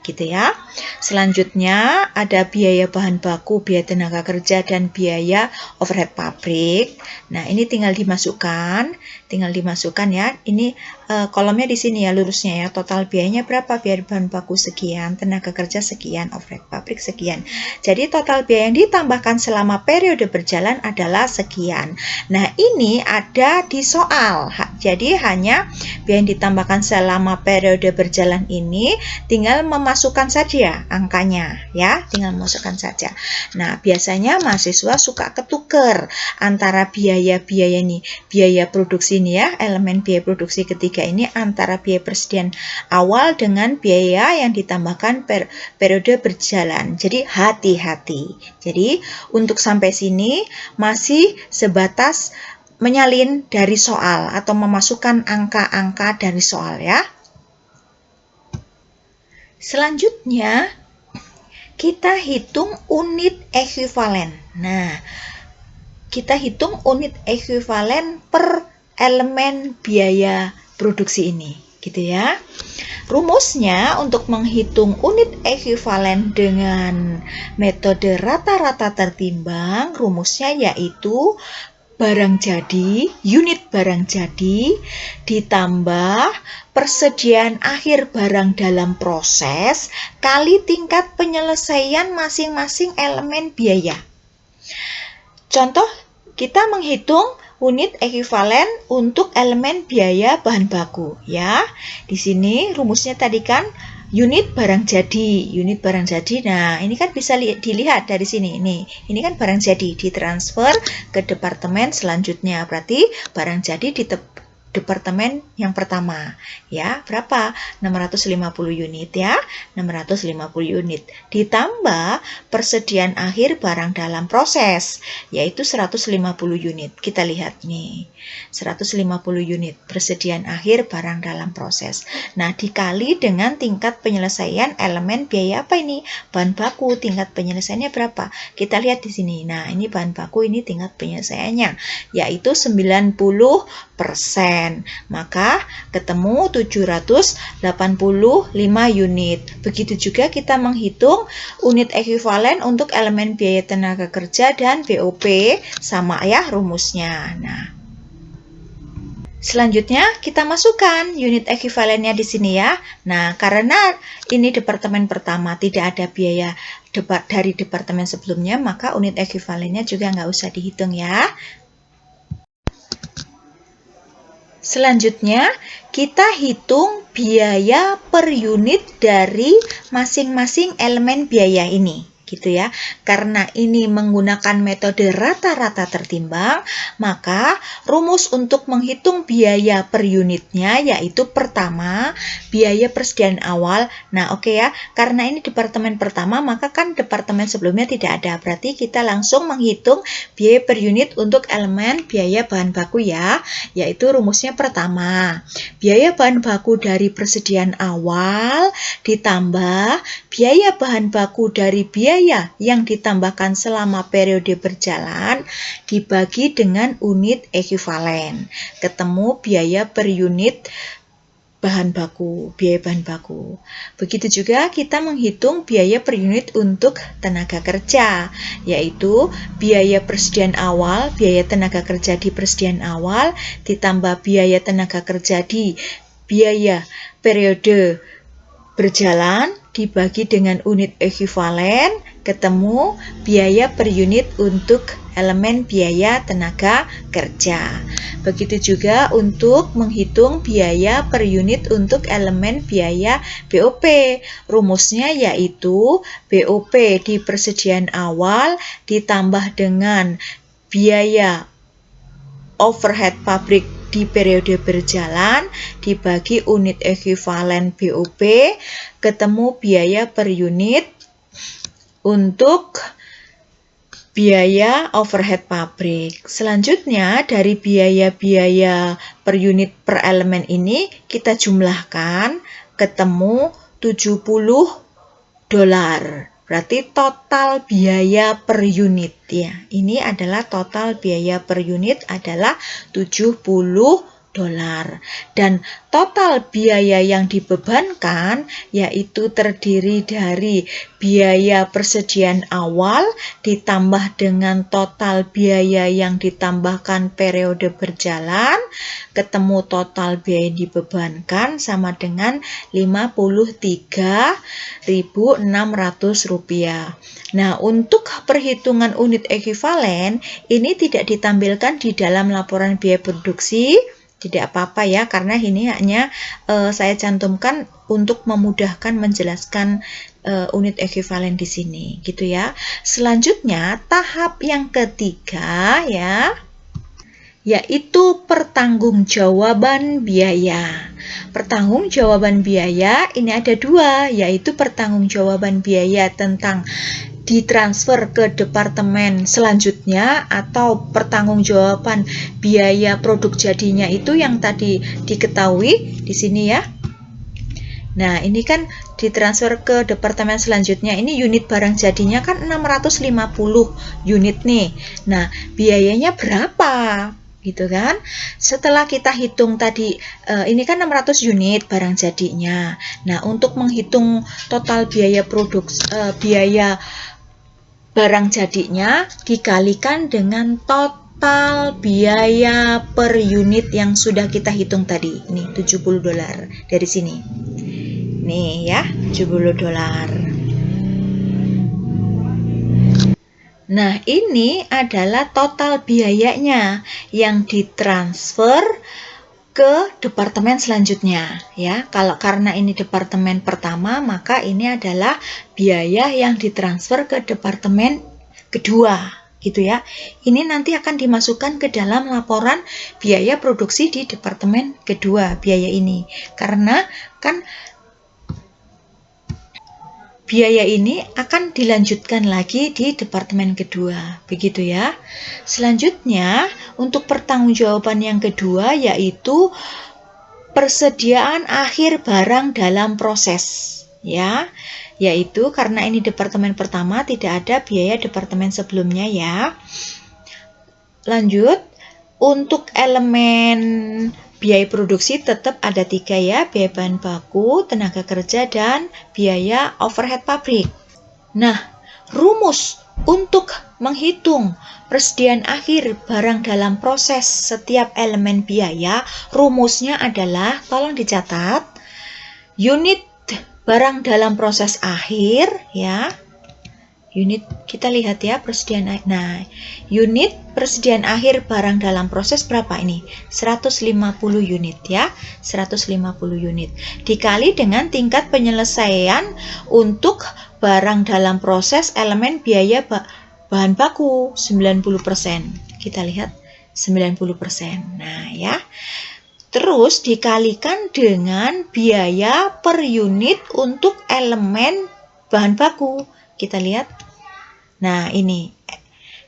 gitu ya. Selanjutnya ada biaya bahan baku, biaya tenaga kerja, dan biaya overhead pabrik. Nah, ini tinggal dimasukkan ya. Ini kolomnya di sini ya, lurusnya ya. Total biayanya berapa? Biaya bahan baku sekian, tenaga kerja sekian, overhead pabrik sekian. Jadi total biaya yang ditambahkan selama periode berjalan adalah sekian. Nah, ini ada di soal. Jadi hanya biaya yang ditambahkan selama periode berjalan ini tinggal memasukkan saja angkanya ya, tinggal memasukkan saja. Nah, biasanya mahasiswa suka ketuker antara biaya ini, biaya produksi ini ya, elemen biaya produksi ketiga ini, antara biaya persediaan awal dengan biaya yang ditambahkan periode berjalan. Jadi hati-hati. Jadi untuk sampai sini masih sebatas menyalin dari soal atau memasukkan angka-angka dari soal ya. Selanjutnya kita hitung unit ekuivalen. Nah, kita hitung unit ekuivalen per elemen biaya produksi ini, gitu ya. Rumusnya untuk menghitung unit ekuivalen dengan metode rata-rata tertimbang, rumusnya yaitu barang jadi, unit barang jadi, ditambah persediaan akhir barang dalam proses, kali tingkat penyelesaian masing-masing elemen biaya. Contoh, kita menghitung unit ekuivalen untuk elemen biaya bahan baku ya. Di sini rumusnya tadi kan unit barang jadi. Nah, ini kan bisa dilihat dari sini. Ini kan barang jadi ditransfer ke departemen selanjutnya. Berarti barang jadi di departemen yang pertama ya, berapa? 650 unit ya, 650 unit ditambah persediaan akhir barang dalam proses yaitu 150 unit. Kita lihat nih, 150 unit persediaan akhir barang dalam proses. Nah, dikali dengan tingkat penyelesaian elemen biaya apa ini? Bahan baku, tingkat penyelesaiannya berapa? Kita lihat di sini. Nah, ini bahan baku, ini tingkat penyelesaiannya yaitu 90%. Maka ketemu 785 unit. Begitu juga kita menghitung unit ekuivalen untuk elemen biaya tenaga kerja dan BOP, sama ya rumusnya. Nah, selanjutnya kita masukkan unit ekuivalennya di sini ya. Nah, karena ini departemen pertama tidak ada biaya dari departemen sebelumnya, maka unit ekuivalennya juga nggak usah dihitung ya. Selanjutnya, kita hitung biaya per unit dari masing-masing elemen biaya ini, gitu ya. Karena ini menggunakan metode rata-rata tertimbang, maka rumus untuk menghitung biaya per unitnya yaitu pertama, biaya persediaan awal. Nah, oke ya, karena ini departemen pertama, maka kan departemen sebelumnya tidak ada. Berarti kita langsung menghitung biaya per unit untuk elemen biaya bahan baku ya, yaitu rumusnya pertama, biaya bahan baku dari persediaan awal ditambah biaya bahan baku dari biaya yang ditambahkan selama periode berjalan dibagi dengan unit ekuivalen. Ketemu biaya per unit biaya bahan baku. Begitu juga kita menghitung biaya per unit untuk tenaga kerja, yaitu biaya persediaan awal, biaya tenaga kerja di persediaan awal, ditambah biaya tenaga kerja di biaya periode berjalan dibagi dengan unit ekuivalen, ketemu biaya per unit untuk elemen biaya tenaga kerja. Begitu juga untuk menghitung biaya per unit untuk elemen biaya BOP. Rumusnya yaitu BOP di persediaan awal ditambah dengan biaya overhead pabrik di periode berjalan dibagi unit ekuivalen BOP, ketemu biaya per unit untuk biaya overhead pabrik. Selanjutnya dari biaya-biaya per unit per elemen ini kita jumlahkan, ketemu $70. Berarti total biaya per unit ya. Ini adalah total biaya per unit adalah $70. Dan total biaya yang dibebankan yaitu terdiri dari biaya persediaan awal ditambah dengan total biaya yang ditambahkan periode berjalan, ketemu total biaya yang dibebankan sama dengan Rp53.600. Nah, untuk perhitungan unit ekuivalen ini tidak ditampilkan di dalam laporan biaya produksi. Tidak apa-apa ya, karena ini hanya saya cantumkan untuk memudahkan menjelaskan unit ekuivalen di sini, gitu ya. Selanjutnya tahap yang ketiga ya, yaitu pertanggungjawaban biaya. Pertanggungjawaban biaya ini ada dua, yaitu pertanggungjawaban biaya tentang ditransfer ke departemen selanjutnya atau pertanggungjawaban biaya produk jadinya itu yang tadi diketahui di sini ya. Nah, ini kan ditransfer ke departemen selanjutnya. Ini unit barang jadinya kan 650 unit nih. Nah, biayanya berapa? Gitu kan? Setelah kita hitung tadi, ini kan 600 unit barang jadinya. Nah, untuk menghitung total biaya biaya barang jadinya dikalikan dengan total biaya per unit yang sudah kita hitung tadi. Ini $70 dari sini. Nih ya, $70. Nah, ini adalah total biayanya yang ditransfer ke departemen selanjutnya ya. Karena ini departemen pertama, maka ini adalah biaya yang ditransfer ke departemen kedua gitu ya. Ini nanti akan dimasukkan ke dalam laporan biaya produksi di departemen kedua, biaya ini. Karena kan biaya ini akan dilanjutkan lagi di departemen kedua, begitu ya. Selanjutnya, untuk pertanggungjawaban yang kedua yaitu persediaan akhir barang dalam proses, ya. Yaitu karena ini departemen pertama tidak ada biaya departemen sebelumnya ya. Lanjut, untuk elemen biaya produksi tetap ada 3 ya, biaya bahan baku, tenaga kerja, dan biaya overhead pabrik. Nah, rumus untuk menghitung persediaan akhir barang dalam proses setiap elemen biaya, rumusnya adalah, tolong dicatat, unit barang dalam proses akhir ya. Unit, kita lihat ya persediaan akhir. Nah, unit persediaan akhir barang dalam proses berapa ini? 150 unit ya, 150 unit. Dikali dengan tingkat penyelesaian untuk barang dalam proses elemen biaya bahan baku 90%. Kita lihat 90%. Nah, ya. Terus dikalikan dengan biaya per unit untuk elemen bahan baku. Kita lihat. Nah, ini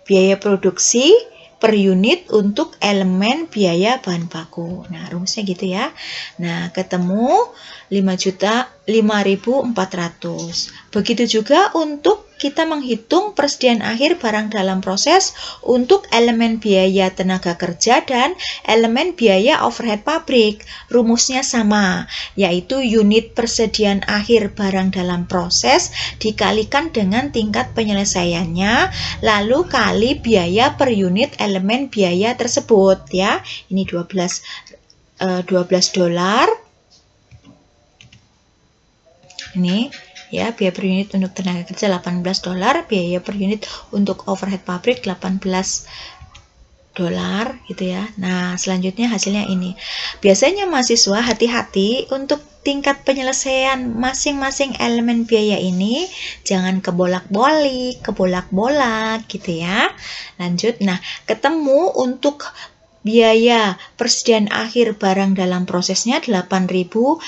biaya produksi per unit untuk elemen biaya bahan baku. Nah, rumusnya gitu ya. Nah, ketemu 5.400. Begitu juga untuk kita menghitung persediaan akhir barang dalam proses untuk elemen biaya tenaga kerja dan elemen biaya overhead pabrik. Rumusnya sama, yaitu unit persediaan akhir barang dalam proses dikalikan dengan tingkat penyelesaiannya, lalu kali biaya per unit elemen biaya tersebut ya. Ini $12. Ini ya, biaya per unit untuk tenaga kerja $18, biaya per unit untuk overhead pabrik $18 gitu ya. Nah, selanjutnya hasilnya ini. Biasanya mahasiswa hati-hati untuk tingkat penyelesaian masing-masing elemen biaya ini, jangan kebolak-balik gitu ya. Lanjut, nah, ketemu untuk biaya persediaan akhir barang dalam prosesnya 8.100.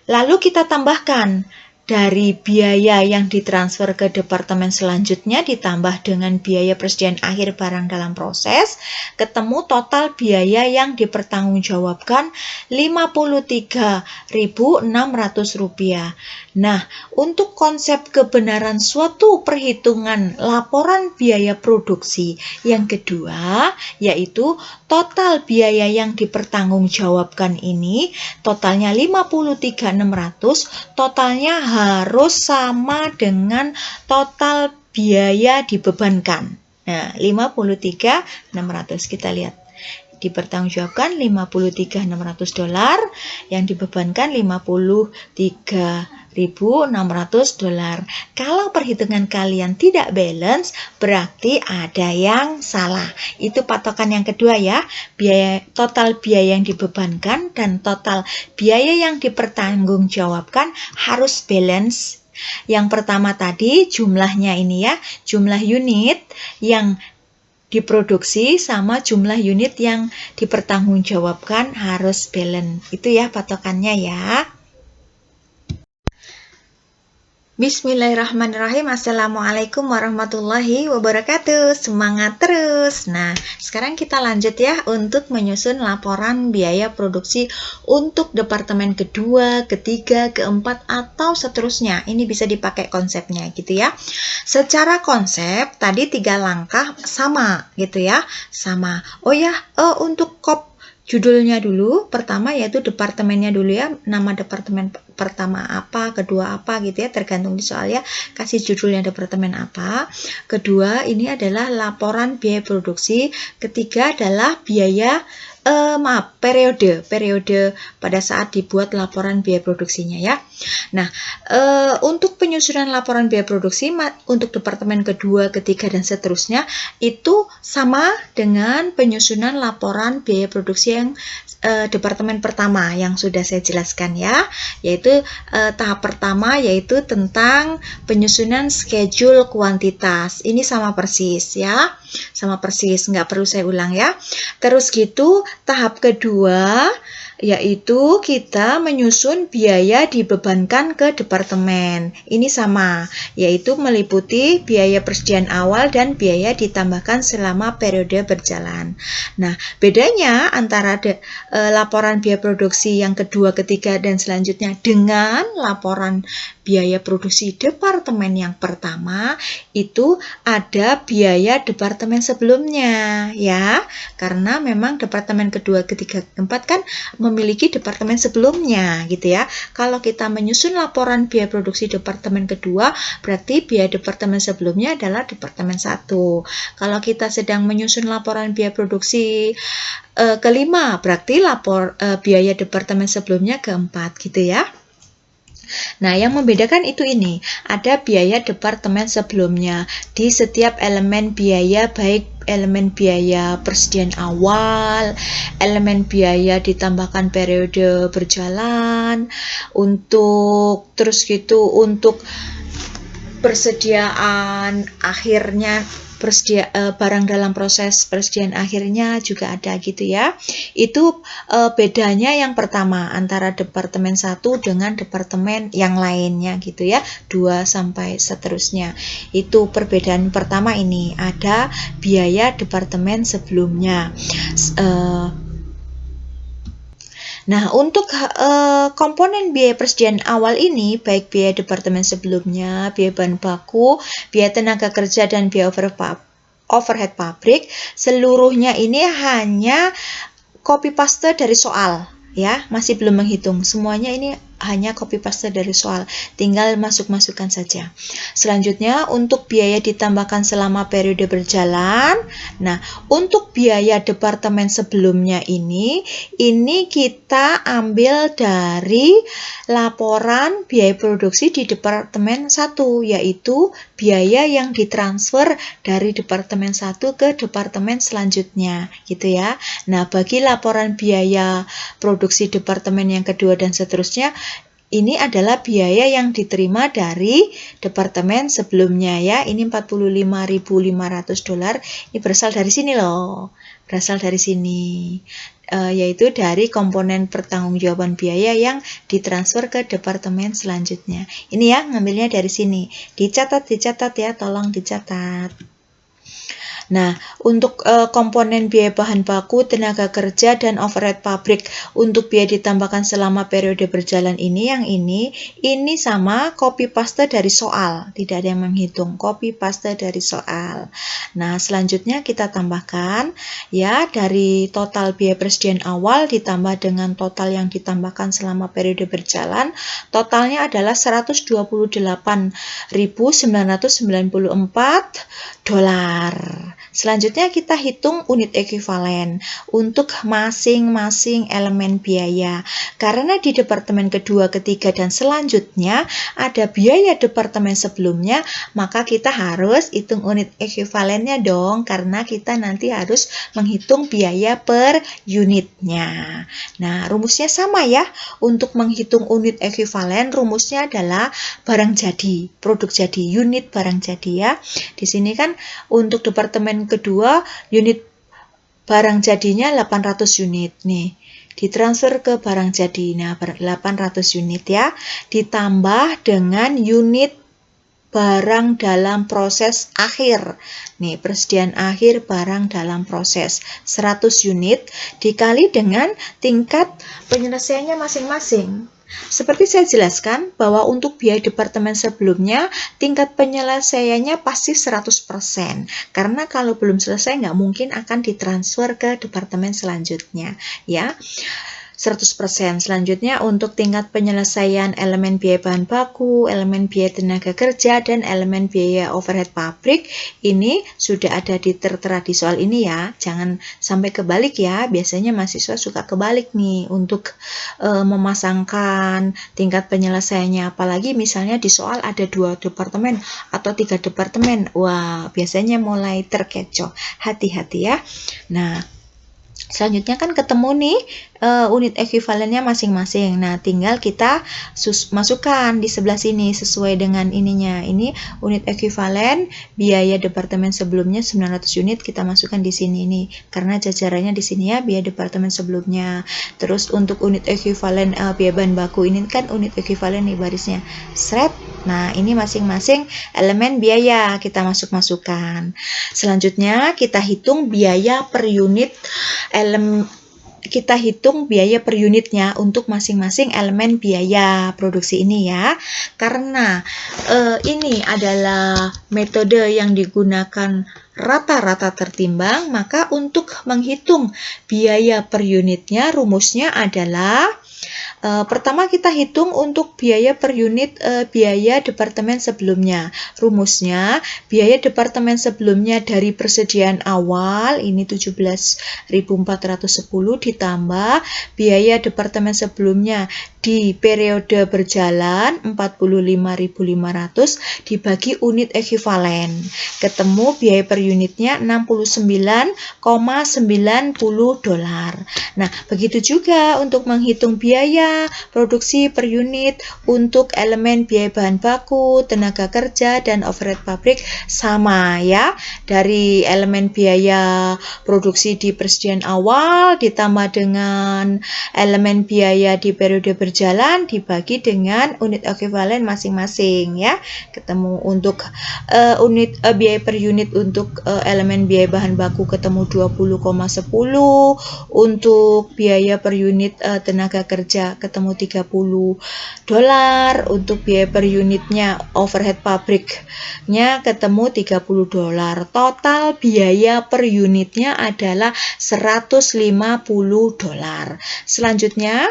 Lalu kita tambahkan dari biaya yang ditransfer ke departemen selanjutnya ditambah dengan biaya persediaan akhir barang dalam proses, ketemu total biaya yang dipertanggungjawabkan Rp53.600. Nah, untuk konsep kebenaran suatu perhitungan laporan biaya produksi yang kedua, yaitu total biaya yang dipertanggungjawabkan ini, totalnya 53.600, totalnya harus sama dengan total biaya dibebankan. Nah, 53.600 kita lihat. Dipertanggungjawabkan $53.600, yang dibebankan $53.600. Kalau perhitungan kalian tidak balance, berarti ada yang salah. Itu patokan yang kedua ya, total biaya yang dibebankan dan total biaya yang dipertanggungjawabkan harus balance. Yang pertama tadi jumlahnya ini ya, jumlah unit yang diproduksi sama jumlah unit yang dipertanggungjawabkan harus balance. Itu ya patokannya ya. Bismillahirrahmanirrahim. Assalamualaikum warahmatullahi wabarakatuh. Semangat terus. Nah, sekarang kita lanjut ya untuk menyusun laporan biaya produksi untuk departemen kedua, ketiga, keempat, atau seterusnya. Ini bisa dipakai konsepnya gitu ya. Secara konsep, tadi 3 langkah sama gitu ya. Sama. Oh ya, untuk judulnya dulu, pertama yaitu departemennya dulu ya, nama departemen pertama apa, kedua apa gitu ya, tergantung di soal ya, kasih judulnya departemen apa. Kedua, ini adalah laporan biaya produksi. Ketiga adalah biaya periode pada saat dibuat laporan biaya produksinya ya. Nah, untuk penyusunan laporan biaya produksi untuk departemen kedua, ketiga, dan seterusnya itu sama dengan penyusunan laporan biaya produksi yang departemen pertama yang sudah saya jelaskan ya, yaitu tahap pertama yaitu tentang penyusunan schedule kuantitas. Ini sama persis ya, sama persis, nggak perlu saya ulang ya. Terus gitu, tahap kedua yaitu kita menyusun biaya dibebankan ke departemen. Ini sama, yaitu meliputi biaya persediaan awal dan biaya ditambahkan selama periode berjalan. Nah, bedanya antara laporan biaya produksi yang kedua, ketiga, dan selanjutnya dengan laporan biaya produksi departemen yang pertama, itu ada biaya departemen sebelumnya ya, karena memang departemen kedua, ketiga, keempat kan memiliki departemen sebelumnya gitu ya. Kalau kita menyusun laporan biaya produksi departemen kedua, berarti biaya departemen sebelumnya adalah departemen 1. Kalau kita sedang menyusun laporan biaya produksi kelima, berarti biaya departemen sebelumnya keempat gitu ya. Nah, yang membedakan itu ini, ada biaya departemen sebelumnya di setiap elemen biaya, baik elemen biaya persediaan awal, elemen biaya ditambahkan periode berjalan, untuk untuk persediaan akhirnya, barang dalam proses persediaan akhirnya juga ada gitu ya. Itu bedanya yang pertama antara departemen 1 dengan departemen yang lainnya gitu ya, 2 sampai seterusnya. Itu perbedaan pertama, ini ada biaya departemen sebelumnya. Nah, untuk komponen biaya persediaan awal ini, baik biaya departemen sebelumnya, biaya bahan baku, biaya tenaga kerja, dan biaya overhead pabrik, seluruhnya ini hanya copy paste dari soal ya, masih belum menghitung. Semuanya ini hanya copy paste dari soal, tinggal masukkan saja. Selanjutnya untuk biaya ditambahkan selama periode berjalan. Nah, untuk biaya departemen sebelumnya ini kita ambil dari laporan biaya produksi di departemen 1, yaitu biaya yang ditransfer dari departemen 1 ke departemen selanjutnya, gitu ya. Nah, bagi laporan biaya produksi departemen yang kedua dan seterusnya, ini adalah biaya yang diterima dari departemen sebelumnya ya. Ini $45.500. Ini berasal dari sini loh. Berasal dari sini. Yaitu dari komponen pertanggungjawaban biaya yang ditransfer ke departemen selanjutnya. Ini ya, ngambilnya dari sini. Dicatat ya, tolong dicatat. Nah, untuk komponen biaya bahan baku, tenaga kerja, dan overhead pabrik untuk biaya ditambahkan selama periode berjalan ini, yang ini sama copy paste dari soal, tidak ada yang menghitung, copy paste dari soal. Nah, selanjutnya kita tambahkan ya, dari total biaya persediaan awal ditambah dengan total yang ditambahkan selama periode berjalan, totalnya adalah $128.994. Selanjutnya kita hitung unit ekuivalen untuk masing-masing elemen biaya. Karena di departemen kedua, ketiga, dan selanjutnya ada biaya departemen sebelumnya, maka kita harus hitung unit ekuivalennya dong, karena kita nanti harus menghitung biaya per unitnya. Nah, rumusnya sama ya. Untuk menghitung unit ekuivalen, rumusnya adalah barang jadi, produk jadi, unit barang jadi ya. Di sini kan untuk departemen kedua, unit barang jadinya 800 unit nih. Ditransfer ke barang jadi. Nah, 800 unit ya. Ditambah dengan unit barang dalam proses akhir. Nih, persediaan akhir barang dalam proses 100 unit dikali dengan tingkat penyelesaiannya masing-masing. Seperti saya jelaskan bahwa untuk biaya departemen sebelumnya tingkat penyelesaiannya pasti 100%, karena kalau belum selesai nggak mungkin akan ditransfer ke departemen selanjutnya ya. 100%. Selanjutnya untuk tingkat penyelesaian elemen biaya bahan baku, elemen biaya tenaga kerja, dan elemen biaya overhead pabrik, ini sudah ada tertera di soal ini ya. Jangan sampai kebalik ya, biasanya mahasiswa suka kebalik nih untuk memasangkan tingkat penyelesaiannya, apalagi misalnya di soal ada 2 departemen atau 3 departemen. Wah, biasanya mulai terkecoh. Hati-hati ya. Nah, selanjutnya kan ketemu nih unit ekuivalennya masing-masing. Nah, tinggal kita masukkan di sebelah sini sesuai dengan ininya. Ini unit ekuivalen biaya departemen sebelumnya 900 unit, kita masukkan di sini nih. Karena jajarannya di sini ya, biaya departemen sebelumnya. Terus untuk unit ekuivalen biaya bahan baku, ini kan unit ekuivalen nih barisnya. Seret. Nah, ini masing-masing elemen biaya kita masukkan. Selanjutnya kita hitung biaya per unit biaya per unitnya untuk masing-masing elemen biaya produksi ini ya. Karena ini adalah metode yang digunakan rata-rata tertimbang, maka untuk menghitung biaya per unitnya rumusnya adalah pertama kita hitung untuk biaya per unit biaya departemen sebelumnya. Rumusnya, biaya departemen sebelumnya dari persediaan awal, ini 17.410 ditambah biaya departemen sebelumnya di periode berjalan 45.500 dibagi unit ekuivalen. Ketemu biaya per unitnya $69,90. Nah, begitu juga untuk menghitung biaya produksi per unit untuk elemen biaya bahan baku, tenaga kerja, dan overhead pabrik sama ya. Dari elemen biaya produksi di persediaan awal ditambah dengan elemen biaya di periode berjalan dibagi dengan unit ekuivalen masing-masing ya. Ketemu untuk unit biaya per unit untuk elemen biaya bahan baku ketemu 20,10, untuk biaya per unit tenaga kerja ketemu $30, untuk biaya per unitnya overhead pabriknya ketemu $30. Total biaya per unitnya adalah $150. Selanjutnya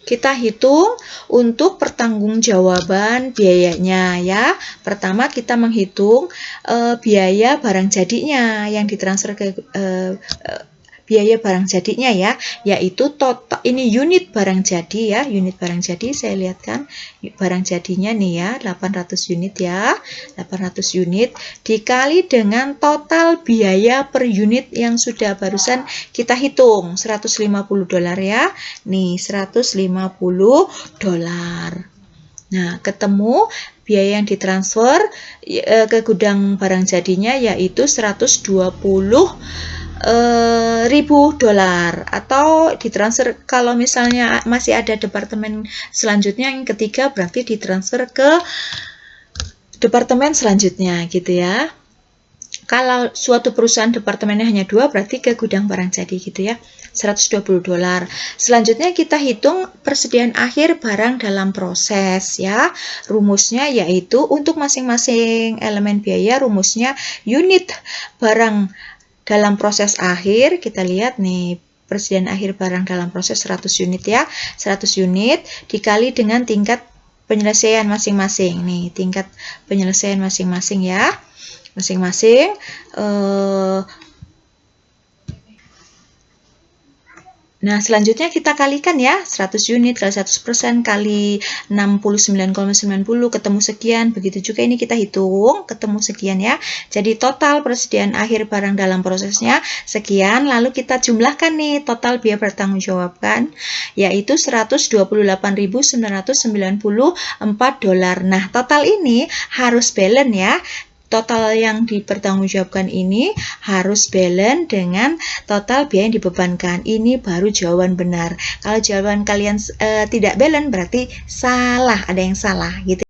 Kita hitung untuk pertanggungjawaban biayanya ya. Pertama kita menghitung biaya barang jadinya yang ditransfer ke biaya barang jadinya ya, yaitu total ini unit barang jadi ya, unit barang jadi saya lihatkan barang jadinya nih ya 800 unit ya, 800 unit dikali dengan total biaya per unit yang sudah barusan kita hitung $150 ya, nih $150. Nah, ketemu biaya yang ditransfer ke gudang barang jadinya yaitu $120.000 atau ditransfer kalau misalnya masih ada departemen selanjutnya yang ketiga berarti ditransfer ke departemen selanjutnya gitu ya. Kalau suatu perusahaan departemennya hanya 2 berarti ke gudang barang jadi gitu ya. $120. Selanjutnya kita hitung persediaan akhir barang dalam proses ya. Rumusnya yaitu untuk masing-masing elemen biaya rumusnya unit barang dalam proses akhir, kita lihat nih persediaan akhir barang dalam proses 100 unit ya, 100 unit dikali dengan tingkat penyelesaian masing-masing. Nih, tingkat penyelesaian masing-masing ya. Masing-masing Nah, selanjutnya kita kalikan ya, 100 unit kali 100% kali 69,90 ketemu sekian. Begitu juga ini kita hitung, ketemu sekian ya. Jadi total persediaan akhir barang dalam prosesnya sekian, lalu kita jumlahkan nih total biaya bertanggungjawabkan, yaitu $128.994. Nah, total ini harus balance ya. Total yang dipertanggungjawabkan ini harus balance dengan total biaya yang dibebankan. Ini baru jawaban benar. Kalau jawaban kalian tidak balance berarti salah, ada yang salah gitu.